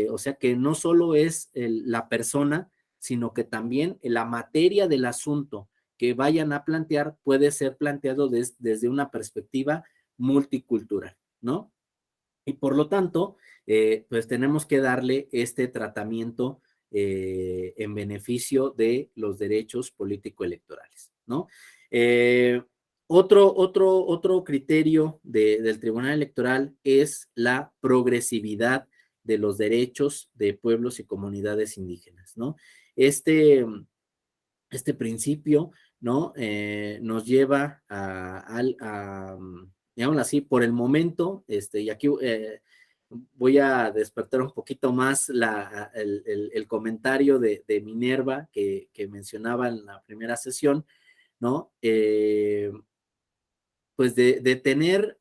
o sea que no solo es la persona, sino que también la materia del asunto que vayan a plantear puede ser planteado desde una perspectiva multicultural, ¿no? Y por lo tanto, pues tenemos que darle este tratamiento en beneficio de los derechos político-electorales, ¿no? Eh, otro criterio del Tribunal Electoral es la progresividad de los derechos de pueblos y comunidades indígenas, ¿no? Este principio, ¿no? Nos lleva digamos así, por el momento, y aquí voy a despertar un poquito más el comentario de Minerva que mencionaba en la primera sesión, ¿no? Pues de tener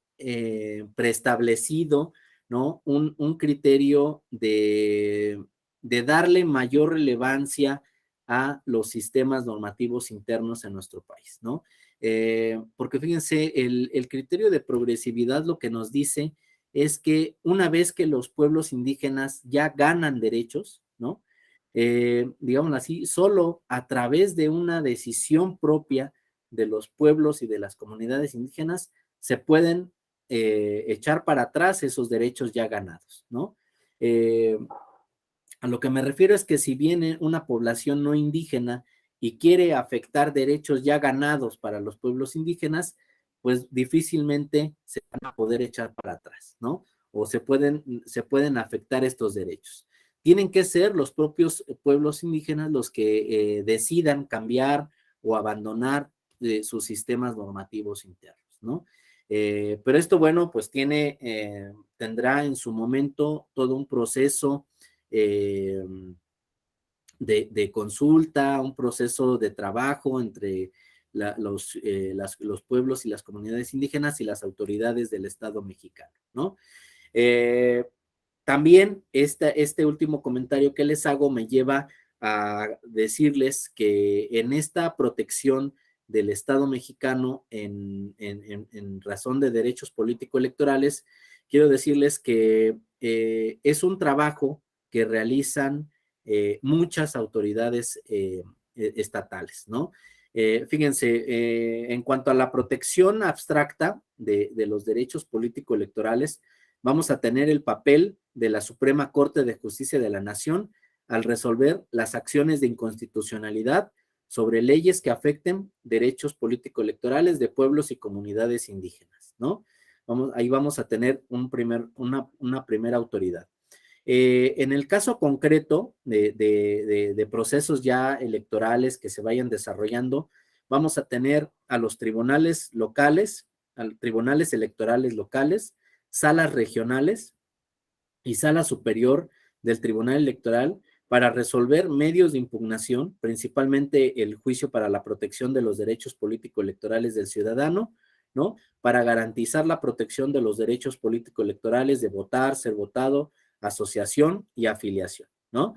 preestablecido, ¿no? Un criterio de darle mayor relevancia a los sistemas normativos internos en nuestro país, ¿no? Porque fíjense, el criterio de progresividad lo que nos dice es que una vez que los pueblos indígenas ya ganan derechos, ¿no? Digamos así, solo a través de una decisión propia de los pueblos y de las comunidades indígenas se pueden echar para atrás esos derechos ya ganados, ¿no? A lo que me refiero es que si viene una población no indígena y quiere afectar derechos ya ganados para los pueblos indígenas, pues difícilmente se van a poder echar para atrás, ¿no? O se pueden afectar estos derechos. Tienen que ser los propios pueblos indígenas los que decidan cambiar o abandonar sus sistemas normativos internos, ¿no? Pero esto, bueno, pues tendrá en su momento todo un proceso eh, de consulta, un proceso de trabajo entre los pueblos y las comunidades indígenas y las autoridades del Estado mexicano, ¿no? Eh, También este último comentario que les hago me lleva a decirles que en esta protección del Estado mexicano en razón de derechos político-electorales, quiero decirles que es un trabajo que realizan muchas autoridades estatales, ¿no? Fíjense, en cuanto a la protección abstracta de los derechos político-electorales, vamos a tener el papel de la Suprema Corte de Justicia de la Nación al resolver las acciones de inconstitucionalidad sobre leyes que afecten derechos político-electorales de pueblos y comunidades indígenas, ¿no? Ahí vamos a tener una primera autoridad. En el caso concreto de procesos ya electorales que se vayan desarrollando, vamos a tener a los tribunales locales, a los tribunales electorales locales, salas regionales y sala superior del Tribunal Electoral para resolver medios de impugnación, principalmente el juicio para la protección de los derechos político-electorales del ciudadano, ¿no? Para garantizar la protección de los derechos político-electorales de votar, ser votado, asociación y afiliación, ¿no?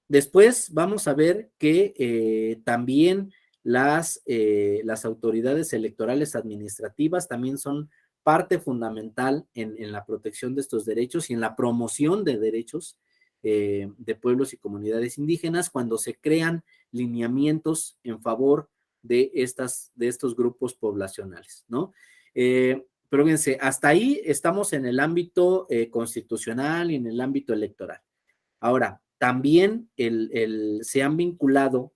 Después vamos a ver que también las autoridades electorales administrativas también son parte fundamental en la protección de estos derechos y en la promoción de derechos de pueblos y comunidades indígenas cuando se crean lineamientos en favor de estos grupos poblacionales, ¿no? Pero fíjense, hasta ahí estamos en el ámbito constitucional y en el ámbito electoral. Ahora, también se han vinculado,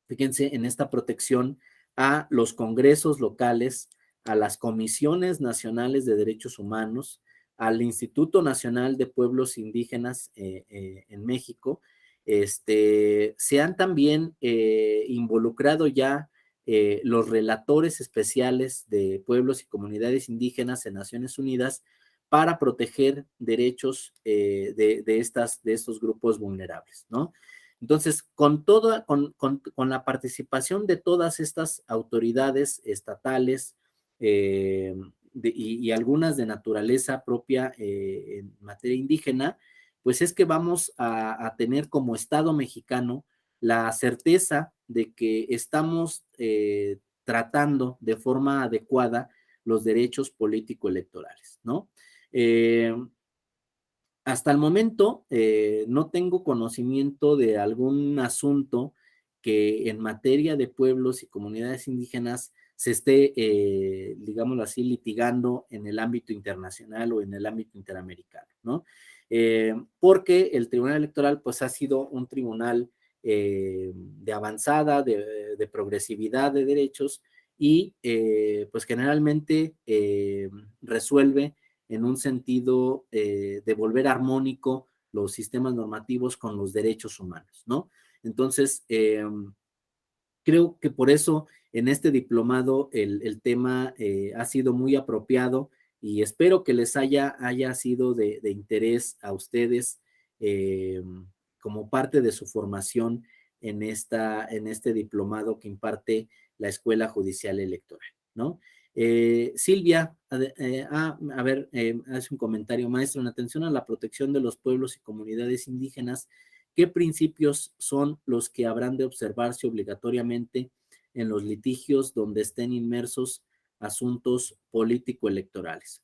fíjense, en esta protección a los congresos locales, a las comisiones nacionales de derechos humanos, al Instituto Nacional de Pueblos Indígenas en México, se han también involucrado ya los relatores especiales de pueblos y comunidades indígenas en Naciones Unidas para proteger derechos de estos grupos vulnerables, ¿no? Entonces, con la participación de todas estas autoridades estatales y algunas de naturaleza propia en materia indígena, pues es que vamos a tener como Estado mexicano la certeza de que estamos tratando de forma adecuada los derechos político-electorales, ¿no? Hasta el momento no tengo conocimiento de algún asunto que en materia de pueblos y comunidades indígenas se esté, digámoslo así, litigando en el ámbito internacional o en el ámbito interamericano, ¿no? Porque el Tribunal Electoral pues ha sido un tribunal de avanzada, de progresividad de derechos y pues generalmente resuelve en un sentido de volver armónico los sistemas normativos con los derechos humanos, ¿no? Entonces, creo que por eso en este diplomado el tema ha sido muy apropiado y espero que les haya sido de interés a ustedes como parte de su formación en este diplomado que imparte la Escuela Judicial Electoral, ¿no? Silvia, a ver, hace un comentario, maestro, en atención a la protección de los pueblos y comunidades indígenas, ¿qué principios son los que habrán de observarse obligatoriamente en los litigios donde estén inmersos asuntos político-electorales?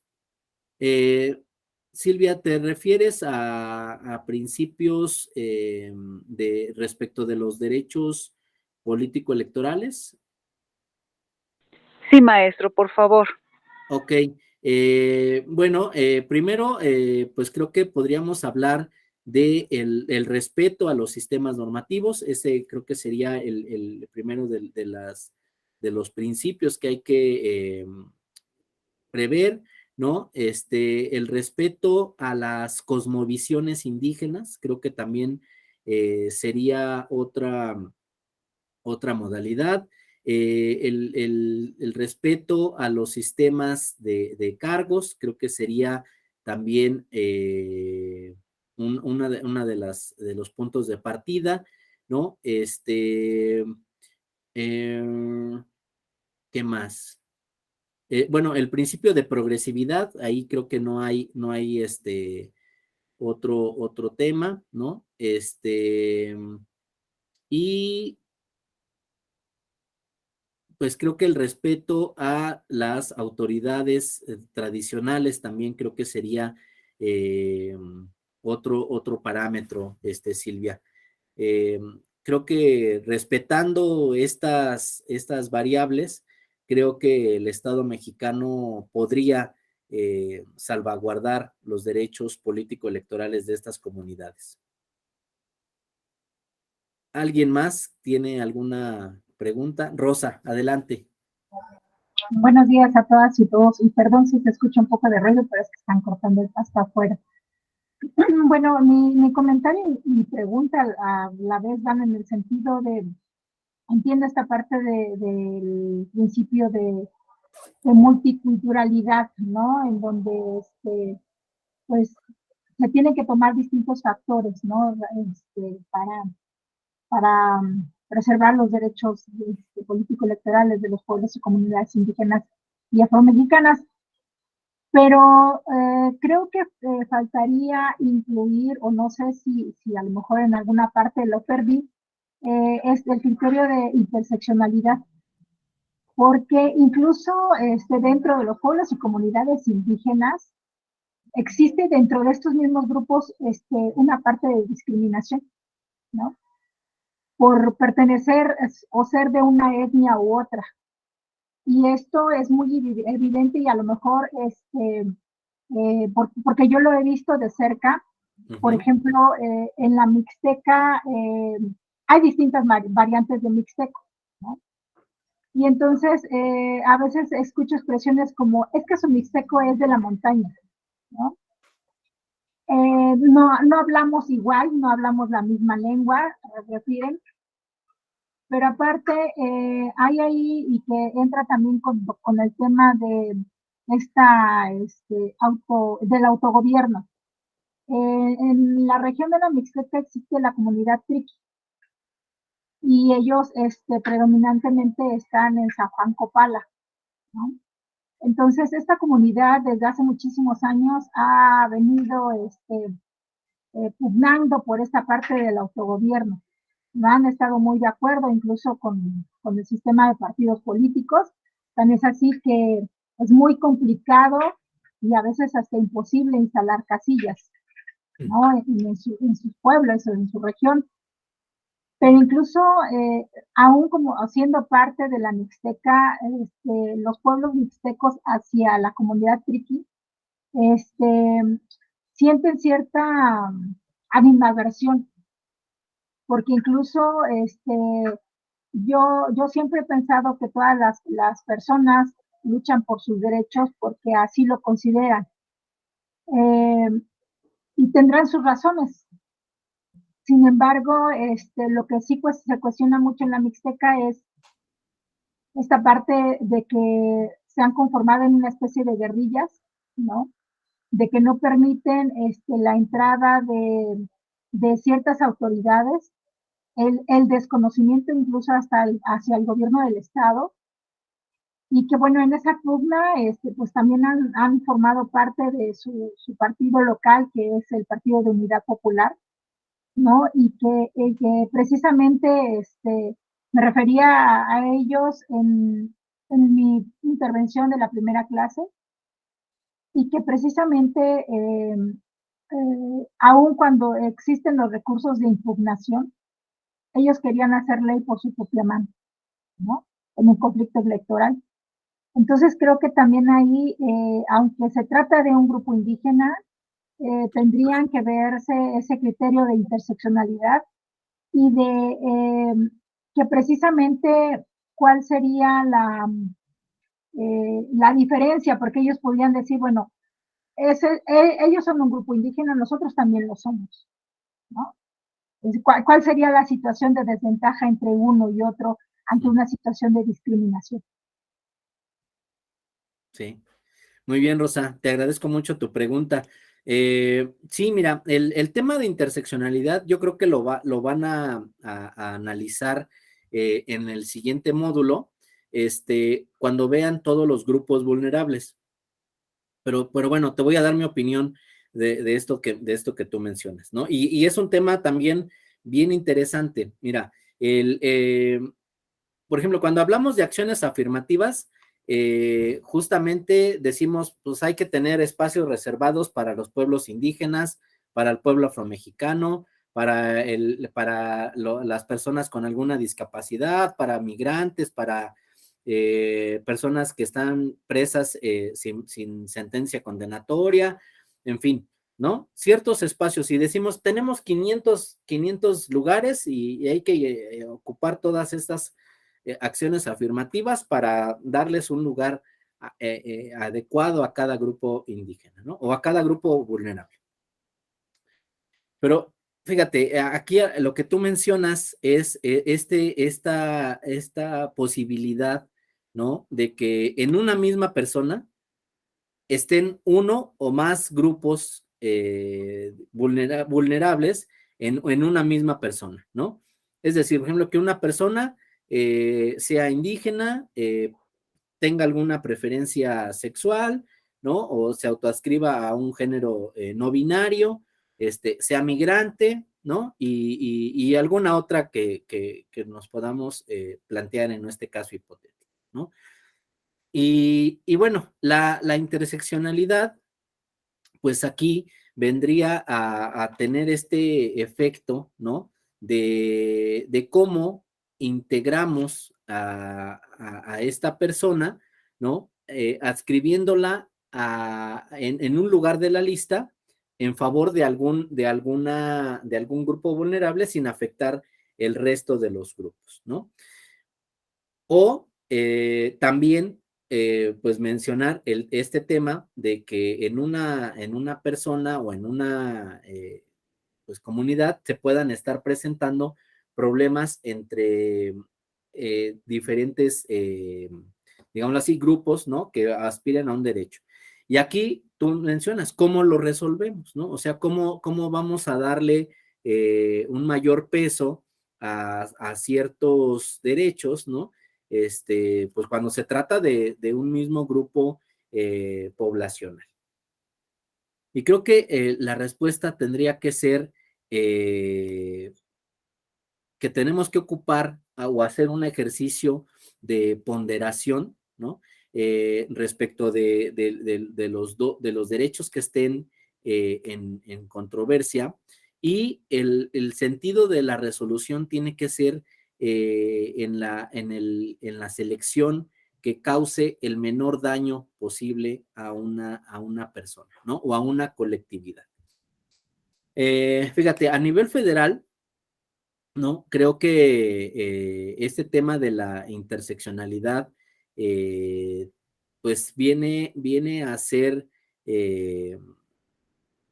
Silvia, ¿te refieres a principios respecto de los derechos político-electorales? Sí, maestro, por favor. Ok, bueno, primero, pues creo que podríamos hablar de el respeto a los sistemas normativos. Ese creo que sería el primero de los principios que hay que prever, ¿no? El respeto a las cosmovisiones indígenas, creo que también sería otra modalidad. El respeto a los sistemas de cargos, creo que sería también una de los puntos de partida, ¿no? ¿Qué más? Bueno, el principio de progresividad, ahí creo que no hay otro tema, ¿no? Y pues creo que el respeto a las autoridades tradicionales también creo que sería eh, otro parámetro, Silvia. Eh, Creo que respetando estas variables, creo que el Estado mexicano podría salvaguardar los derechos político-electorales de estas comunidades. ¿Alguien más tiene alguna pregunta? Rosa, adelante. Buenos días a todas y todos, y perdón si se escucha un poco de ruido, pero es que están cortando el pasto afuera. Bueno, mi comentario y mi pregunta a la vez van en el sentido de, entiendo esta parte del principio de multiculturalidad, ¿no? En donde, pues, se tienen que tomar distintos factores, ¿no? Para preservar los derechos político-electorales de los pueblos y comunidades indígenas y afromexicanas. Pero creo que faltaría incluir, o no sé si a lo mejor en alguna parte lo perdí, es el criterio de interseccionalidad, porque incluso dentro de los pueblos y comunidades indígenas existe dentro de estos mismos grupos una parte de discriminación, ¿no? Por pertenecer o ser de una etnia u otra. Y esto es muy evidente y a lo mejor porque yo lo he visto de cerca. Por ejemplo, en la Mixteca hay distintas variantes de Mixteco, ¿no? Y entonces a veces escucho expresiones como, es que su Mixteco es de la montaña, ¿no? no hablamos igual, no hablamos la misma lengua, refieren, pero aparte hay ahí y que entra también con el tema de del autogobierno. En la región de la Mixteca existe la comunidad Triqui y ellos predominantemente están en San Juan Copala, ¿no? Entonces, esta comunidad desde hace muchísimos años ha venido pugnando por esta parte del autogobierno. No han estado muy de acuerdo incluso con el sistema de partidos políticos. Tan es así que es muy complicado y a veces hasta imposible instalar casillas, ¿no? En sus pueblos o en su región. Pero incluso, aún como siendo parte de la Mixteca, los pueblos mixtecos hacia la comunidad triqui, sienten cierta animadversión, porque incluso yo siempre he pensado que todas las personas luchan por sus derechos porque así lo consideran. Eh, y tendrán sus razones. Sin embargo, lo que sí pues, se cuestiona mucho en la Mixteca es esta parte de que se han conformado en una especie de guerrillas, ¿no? De que no permiten la entrada de ciertas autoridades, el desconocimiento incluso hacia el gobierno del Estado, y que bueno, en esa pugna pues también han formado parte de su partido local, que es el Partido de Unidad Popular, ¿no? Y que precisamente me refería a ellos en mi intervención de la primera clase, y que precisamente, aun cuando existen los recursos de impugnación, ellos querían hacer ley por su propia mano, ¿no? En un conflicto electoral. Entonces creo que también ahí, aunque se trata de un grupo indígena, tendrían que verse ese criterio de interseccionalidad y de que precisamente cuál sería la diferencia, porque ellos podrían decir, bueno, ellos son un grupo indígena, nosotros también lo somos, ¿no? ¿Cuál sería la situación de desventaja entre uno y otro ante una situación de discriminación? Sí, muy bien, Rosa, te agradezco mucho tu pregunta. Sí, mira, el tema de interseccionalidad yo creo que lo van a analizar en el siguiente módulo, cuando vean todos los grupos vulnerables. Pero bueno, te voy a dar mi opinión de esto que tú mencionas, ¿no? Y es un tema también bien interesante. Mira, por ejemplo, cuando hablamos de acciones afirmativas, justamente decimos, pues hay que tener espacios reservados para los pueblos indígenas, para el pueblo afromexicano, para las personas con alguna discapacidad, para migrantes, para personas que están presas sin sentencia condenatoria, en fin, ¿no? Ciertos espacios, y decimos, tenemos 500 lugares y hay que ocupar todas estas acciones afirmativas para darles un lugar adecuado a cada grupo indígena, ¿no? O a cada grupo vulnerable. Pero fíjate, aquí lo que tú mencionas es esta posibilidad, ¿no? De que en una misma persona estén uno o más grupos vulnerables en una misma persona, ¿no? Es decir, por ejemplo, que una persona sea indígena, tenga alguna preferencia sexual, ¿no? O se autoascriba a un género no binario, sea migrante, ¿no? Y alguna otra que nos podamos plantear en este caso hipotético, ¿no? Y bueno, la interseccionalidad, pues aquí vendría a tener este efecto, ¿no? De cómo integramos a esta persona, ¿no? Adscribiéndola en un lugar de la lista en favor de algún grupo vulnerable sin afectar el resto de los grupos, ¿no? O también pues mencionar este tema de que en una persona o en una pues comunidad se puedan estar presentando problemas entre diferentes, digámoslo así, grupos, ¿no? Que aspiran a un derecho. Y aquí tú mencionas cómo lo resolvemos, ¿no? O sea, cómo vamos a darle un mayor peso a ciertos derechos, ¿no? Pues cuando se trata de un mismo grupo poblacional. Y creo que la respuesta tendría que ser que tenemos que ocupar o hacer un ejercicio de ponderación, ¿no? Respecto de los derechos que estén en controversia, y el sentido de la resolución tiene que ser en la selección que cause el menor daño posible a una persona, ¿no? O a una colectividad. Fíjate, a nivel federal, ¿no? Creo que este tema de la interseccionalidad, pues viene a ser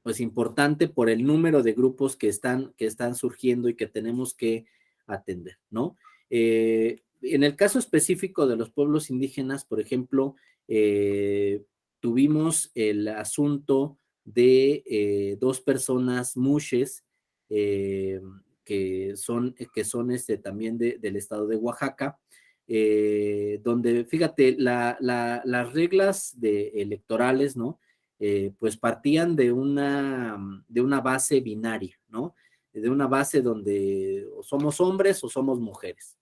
pues importante por el número de grupos que están surgiendo y que tenemos que atender, ¿no? En el caso específico de los pueblos indígenas, por ejemplo, tuvimos el asunto de dos personas mushes eh, que son también del estado de Oaxaca, donde, fíjate, las reglas electorales, ¿no? Pues partían de una base binaria, ¿no? De una base donde o somos hombres o somos mujeres.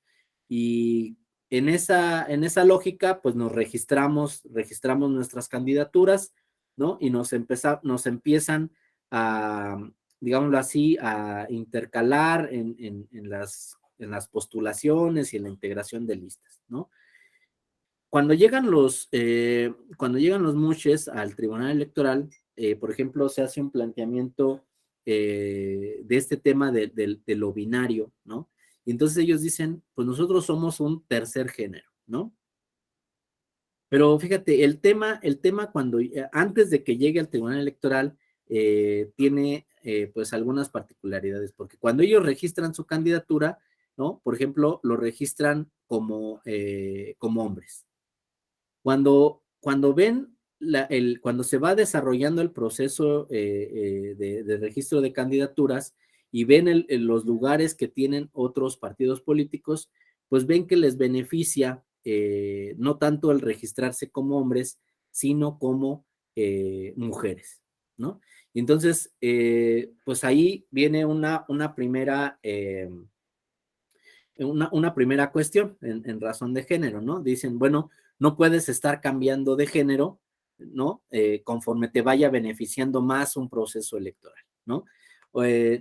Y en esa lógica, pues registramos nuestras candidaturas, ¿no? Y nos empiezan a, digámoslo así, a intercalar en las postulaciones y en la integración de listas, ¿no? Cuando llegan los mushes al Tribunal Electoral, por ejemplo, se hace un planteamiento de este tema de lo binario, ¿no? Y entonces ellos dicen, pues nosotros somos un tercer género, ¿no? Pero fíjate, el tema antes de que llegue al Tribunal Electoral, tiene pues algunas particularidades, porque cuando ellos registran su candidatura, ¿no? Por ejemplo, lo registran como hombres. Cuando ven, cuando se va desarrollando el proceso de registro de candidaturas y ven los lugares que tienen otros partidos políticos, pues ven que les beneficia no tanto el registrarse como hombres, sino como mujeres, ¿no? Y entonces, pues ahí viene una primera cuestión en razón de género, ¿no? Dicen, bueno, no puedes estar cambiando de género, ¿no? Conforme te vaya beneficiando más un proceso electoral, ¿no?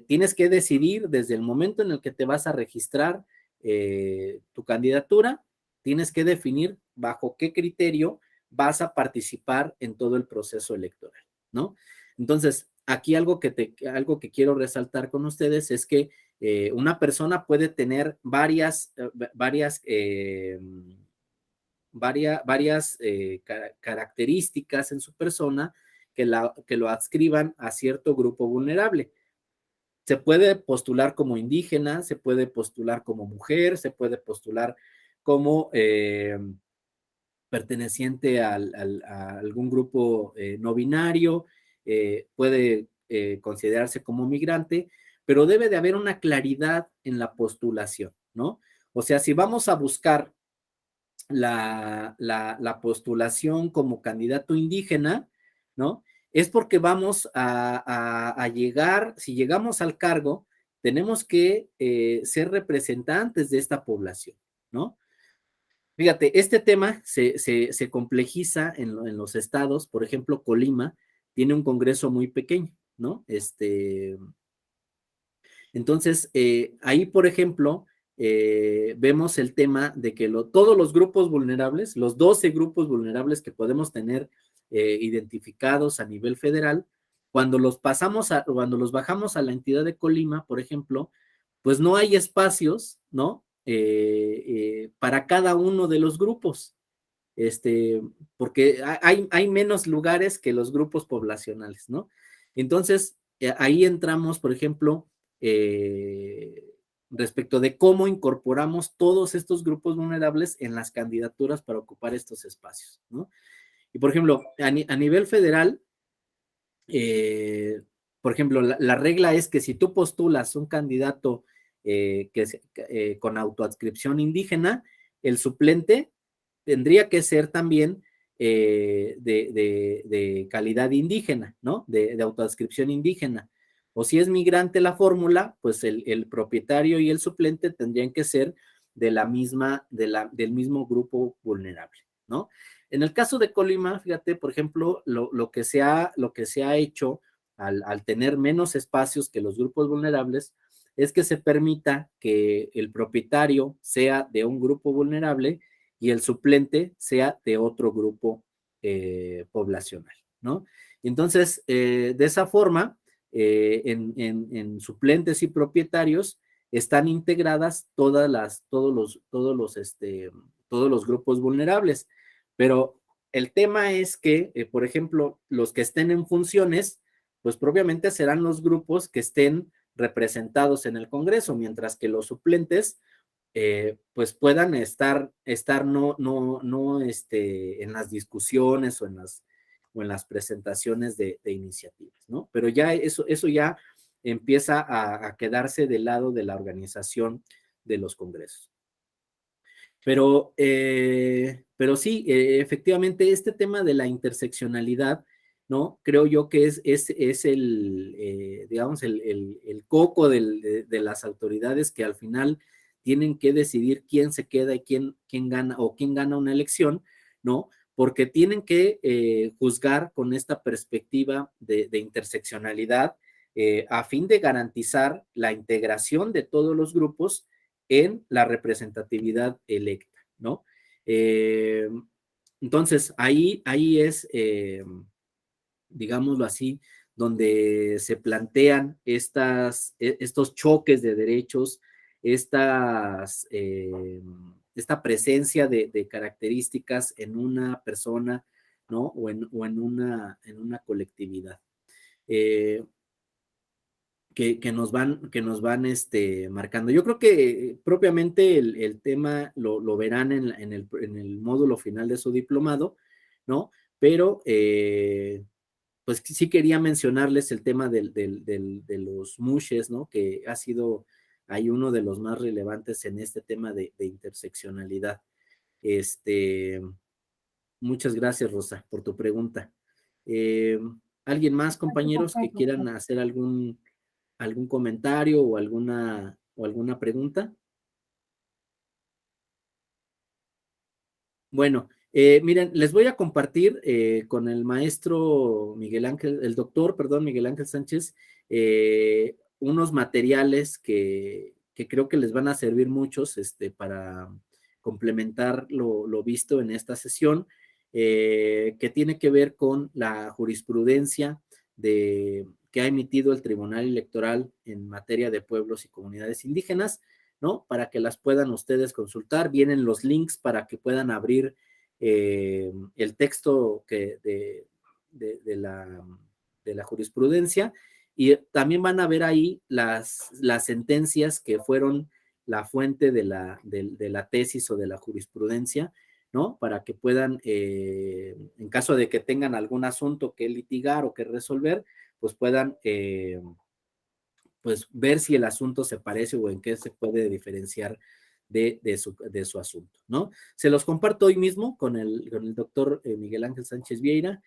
Tienes que decidir desde el momento en el que te vas a registrar tu candidatura, tienes que definir bajo qué criterio vas a participar en todo el proceso electoral, ¿no? Entonces, aquí algo que quiero resaltar con ustedes es que una persona puede tener varias características en su persona que lo adscriban a cierto grupo vulnerable. Se puede postular como indígena, se puede postular como mujer, se puede postular como perteneciente a algún grupo no binario, puede considerarse como migrante, pero debe de haber una claridad en la postulación, ¿no? O sea, si vamos a buscar la postulación como candidato indígena, ¿no? Es porque vamos a llegar, si llegamos al cargo, tenemos que ser representantes de esta población, ¿no? Fíjate, este tema se complejiza en los estados. Por ejemplo, Colima tiene un congreso muy pequeño, ¿no? Entonces, ahí, por ejemplo, vemos el tema de que todos los grupos vulnerables, los 12 grupos vulnerables que podemos tener identificados a nivel federal, cuando los bajamos a la entidad de Colima, por ejemplo, pues no hay espacios, ¿no? Para cada uno de los grupos. porque hay menos lugares que los grupos poblacionales, ¿no? Entonces, ahí entramos, por ejemplo, respecto de cómo incorporamos todos estos grupos vulnerables en las candidaturas para ocupar estos espacios, ¿no? Y, por ejemplo, a nivel federal, por ejemplo, la regla es que si tú postulas un candidato con autoadscripción indígena, el suplente tendría que ser también de calidad indígena, ¿no? De autoadscripción indígena. O si es migrante la fórmula, pues el propietario y el suplente tendrían que ser de la misma, del mismo grupo vulnerable, ¿no? En el caso de Colima, fíjate, por ejemplo, lo que se ha hecho al tener menos espacios que los grupos vulnerables es que se permita que el propietario sea de un grupo vulnerable y el suplente sea de otro grupo poblacional, ¿no? Entonces, de esa forma, en suplentes y propietarios están integradas todos los grupos vulnerables. Pero el tema es que, por ejemplo, los que estén en funciones, pues propiamente serán los grupos que estén representados en el Congreso, mientras que los suplentes, pues puedan estar no en las discusiones o en las presentaciones de iniciativas, ¿no? Pero ya eso ya empieza a quedarse del lado de la organización de los congresos. Pero sí, efectivamente, este tema de la interseccionalidad, ¿no? Creo yo que es el, digamos, el coco de las autoridades que al final tienen que decidir quién se queda y quién gana o quién gana una elección, ¿no? Porque tienen que juzgar con esta perspectiva de interseccionalidad a fin de garantizar la integración de todos los grupos en la representatividad electa, ¿no? Entonces, ahí es, digámoslo así, donde se plantean estos choques de derechos, esta presencia de características en una persona, ¿no? O en una colectividad. Que nos van marcando. Yo creo que propiamente el tema lo verán en el módulo final de su diplomado, ¿no? Pero pues sí quería mencionarles el tema de los mushes, ¿no? Que ha sido ahí uno de los más relevantes en este tema de interseccionalidad. Muchas gracias, Rosa, por tu pregunta. ¿Alguien más, compañeros, que quieran hacer algún comentario o alguna pregunta? Bueno, miren, les voy a compartir con el maestro Miguel Ángel, el doctor, perdón, Miguel Ángel Sánchez, unos materiales que creo que les van a servir muchos para complementar lo visto en esta sesión, que tiene que ver con la jurisprudencia que ha emitido el Tribunal Electoral en materia de pueblos y comunidades indígenas, ¿no? Para que las puedan ustedes consultar. Vienen los links para que puedan abrir el texto de la jurisprudencia y también van a ver ahí las sentencias que fueron la fuente de la tesis o de la jurisprudencia, ¿no? Para que puedan, en caso de que tengan algún asunto que litigar o que resolver, pues puedan pues ver si el asunto se parece o en qué se puede diferenciar de su asunto, ¿no? Se los comparto hoy mismo con el doctor Miguel Ángel Sánchez Vieira,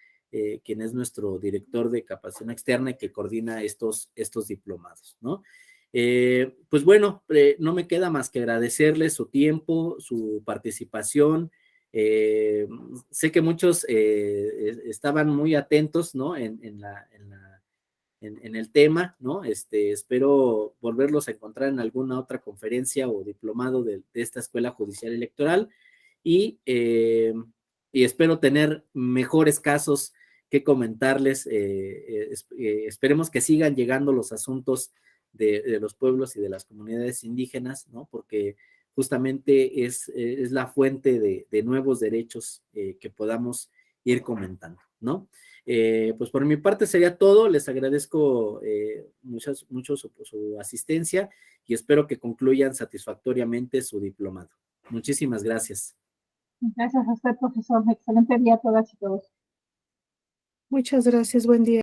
quien es nuestro director de capacitación externa y que coordina estos diplomados, ¿no? Pues bueno, no me queda más que agradecerles su tiempo, su participación. Sé que muchos estaban muy atentos, ¿no? En el tema, ¿no? Espero volverlos a encontrar en alguna otra conferencia o diplomado de esta Escuela Judicial Electoral y espero tener mejores casos que comentarles. Esperemos que sigan llegando los asuntos de los pueblos y de las comunidades indígenas, ¿no? Porque justamente es la fuente de nuevos derechos que podamos ir comentando, ¿no? Pues por mi parte sería todo. Les agradezco mucho su asistencia y espero que concluyan satisfactoriamente su diplomado. Muchísimas gracias. Gracias a usted, profesor. Excelente día a todas y todos. Muchas gracias, buen día.